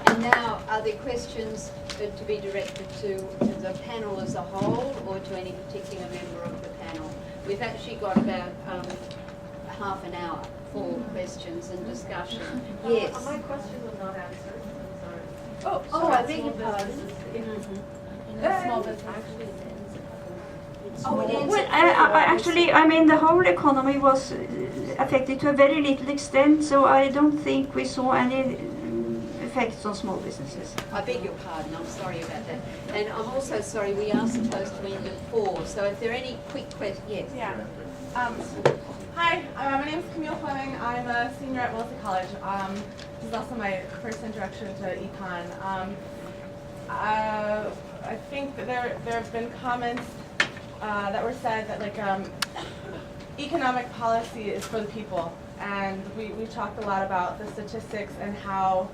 And now, are there questions to be directed to the panel as a whole or to any particular member of the panel? We've actually got about half an hour for questions and discussion. Yes. My question was not answered. I'm sorry. Oh, I beg your pardon. Small business actually. Well, actually, I mean, the whole economy was affected to a very little extent, so I don't think we saw any effects on small businesses. I beg your pardon, I'm sorry about that. And I'm also sorry, we are supposed to end at 4, so if there are any quick questions, yes. Yeah. Hi, my name is Camille Fleming. I'm a senior at Wellesley College. This is also my first introduction to econ. I think that there have been comments that were said that economic policy is for the people, and we've talked a lot about the statistics and how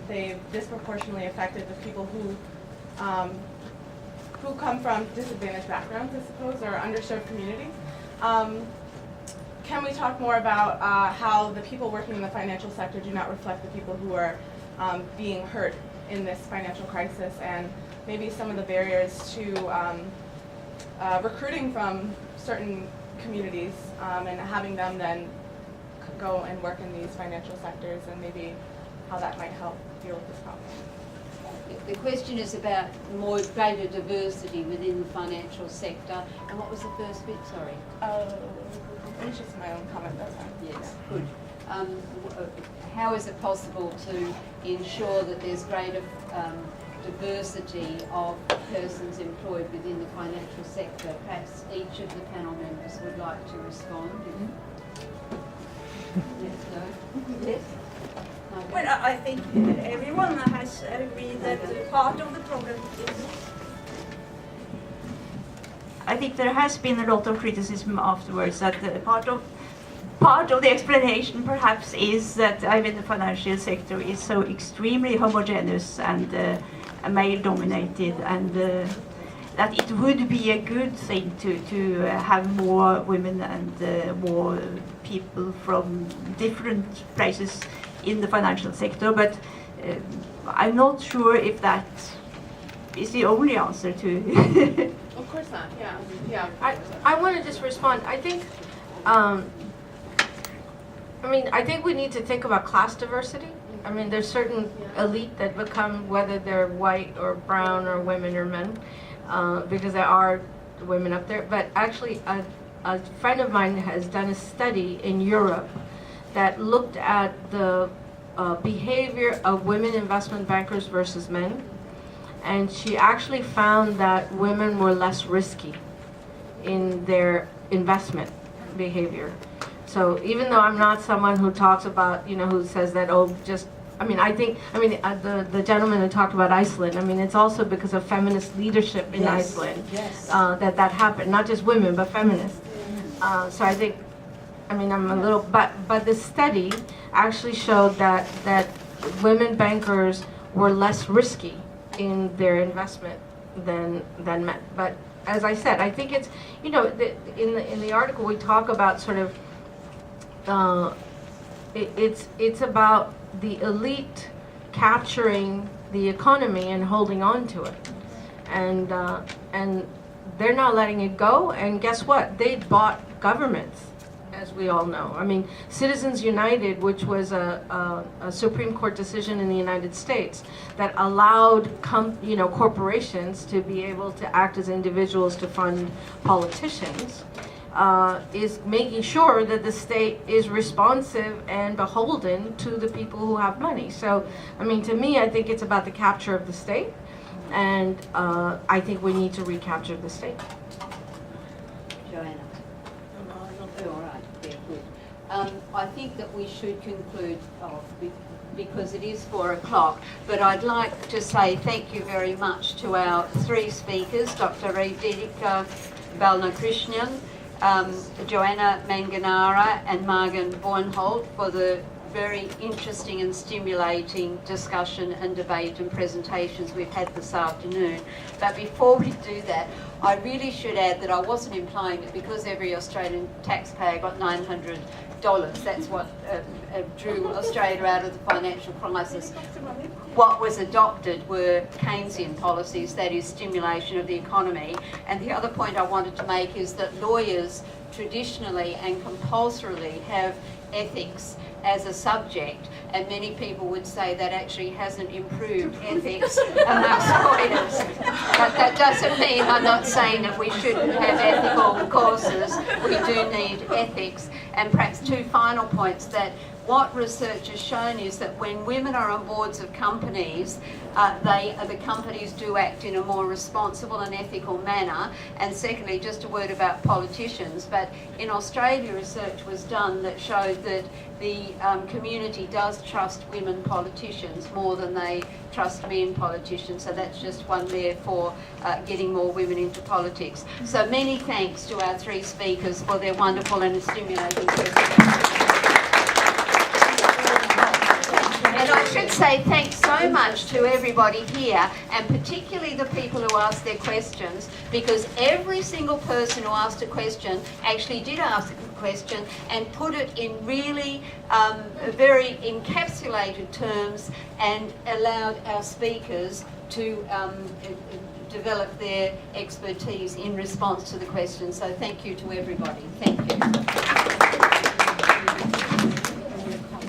they've disproportionately affected the people who come from disadvantaged backgrounds, I suppose, or underserved communities. Can we talk more about how the people working in the financial sector do not reflect the people who are being hurt in this financial crisis, and maybe some of the barriers to recruiting from certain communities and having them then go and work in these financial sectors, and maybe how that might help deal with this problem. The question is about more greater diversity within the financial sector. And what was the first bit? Sorry. It was just my own comment, that's fine. Yes, good. How is it possible to ensure that there's greater diversity of persons employed within the financial sector? Perhaps each of the panel members would like to respond. Yes, no? Yes? No, Well, I think everyone has agreed that part of the problem is. I think there has been a lot of criticism afterwards that part of the explanation perhaps is that the financial sector is so extremely homogeneous and male-dominated, and that it would be a good thing to have more women and more people from different places in the financial sector, but I'm not sure if that is the only answer to. Of course not. Yeah. I want to just respond. I think, I think we need to think about class diversity. I mean, there's certain elite that become, whether they're white or brown or women or men, because there are women up there. But actually, a friend of mine has done a study in Europe that looked at the behavior of women investment bankers versus men. And she actually found that women were less risky in their investment behavior. So even though I'm not someone who talks about, who says that, the gentleman who talked about Iceland, it's also because of feminist leadership in Iceland that happened. Not just women, but feminists. So I think, I'm a little, but the study actually showed that women bankers were less risky in their investment than men. But as I said, I think it's, in the article we talk about sort of, it's about the elite capturing the economy and holding on to it, and they're not letting it go. And guess what? They bought governments, as we all know. Citizens United, which was a Supreme Court decision in the United States that allowed corporations to be able to act as individuals to fund politicians, is making sure that the state is responsive and beholden to the people who have money. So, to me, I think it's about the capture of the state, and I think we need to recapture the state. Joanna. All right, yeah, good. I think that we should conclude because it is 4 o'clock, but I'd like to say thank you very much to our three speakers, Dr. Redika Balnakrishnan, Joanna Manganara and Margan Bornholt, for the very interesting and stimulating discussion and debate and presentations we've had this afternoon. But before we do that, I really should add that I wasn't implying that because every Australian taxpayer got $900, that's what drew Australia out of the financial crisis. What was adopted were Keynesian policies, that is stimulation of the economy. And the other point I wanted to make is that lawyers traditionally and compulsorily have ethics as a subject, and many people would say that actually hasn't improved ethics amongst lawyers. But that doesn't mean I'm not saying that we shouldn't have ethical courses. We do need ethics. And perhaps two final points, that what research has shown is that when women are on boards of companies, the companies do act in a more responsible and ethical manner. And secondly, just a word about politicians, but in Australia research was done that showed that the community does trust women politicians more than they trust men politicians. So that's just one there for getting more women into politics. So many thanks to our three speakers for their wonderful and stimulating presentations. And I should say thanks so much to everybody here, and particularly the people who asked their questions, because every single person who asked a question actually did ask a question and put it in really very encapsulated terms and allowed our speakers to develop their expertise in response to the questions. So thank you to everybody. Thank you.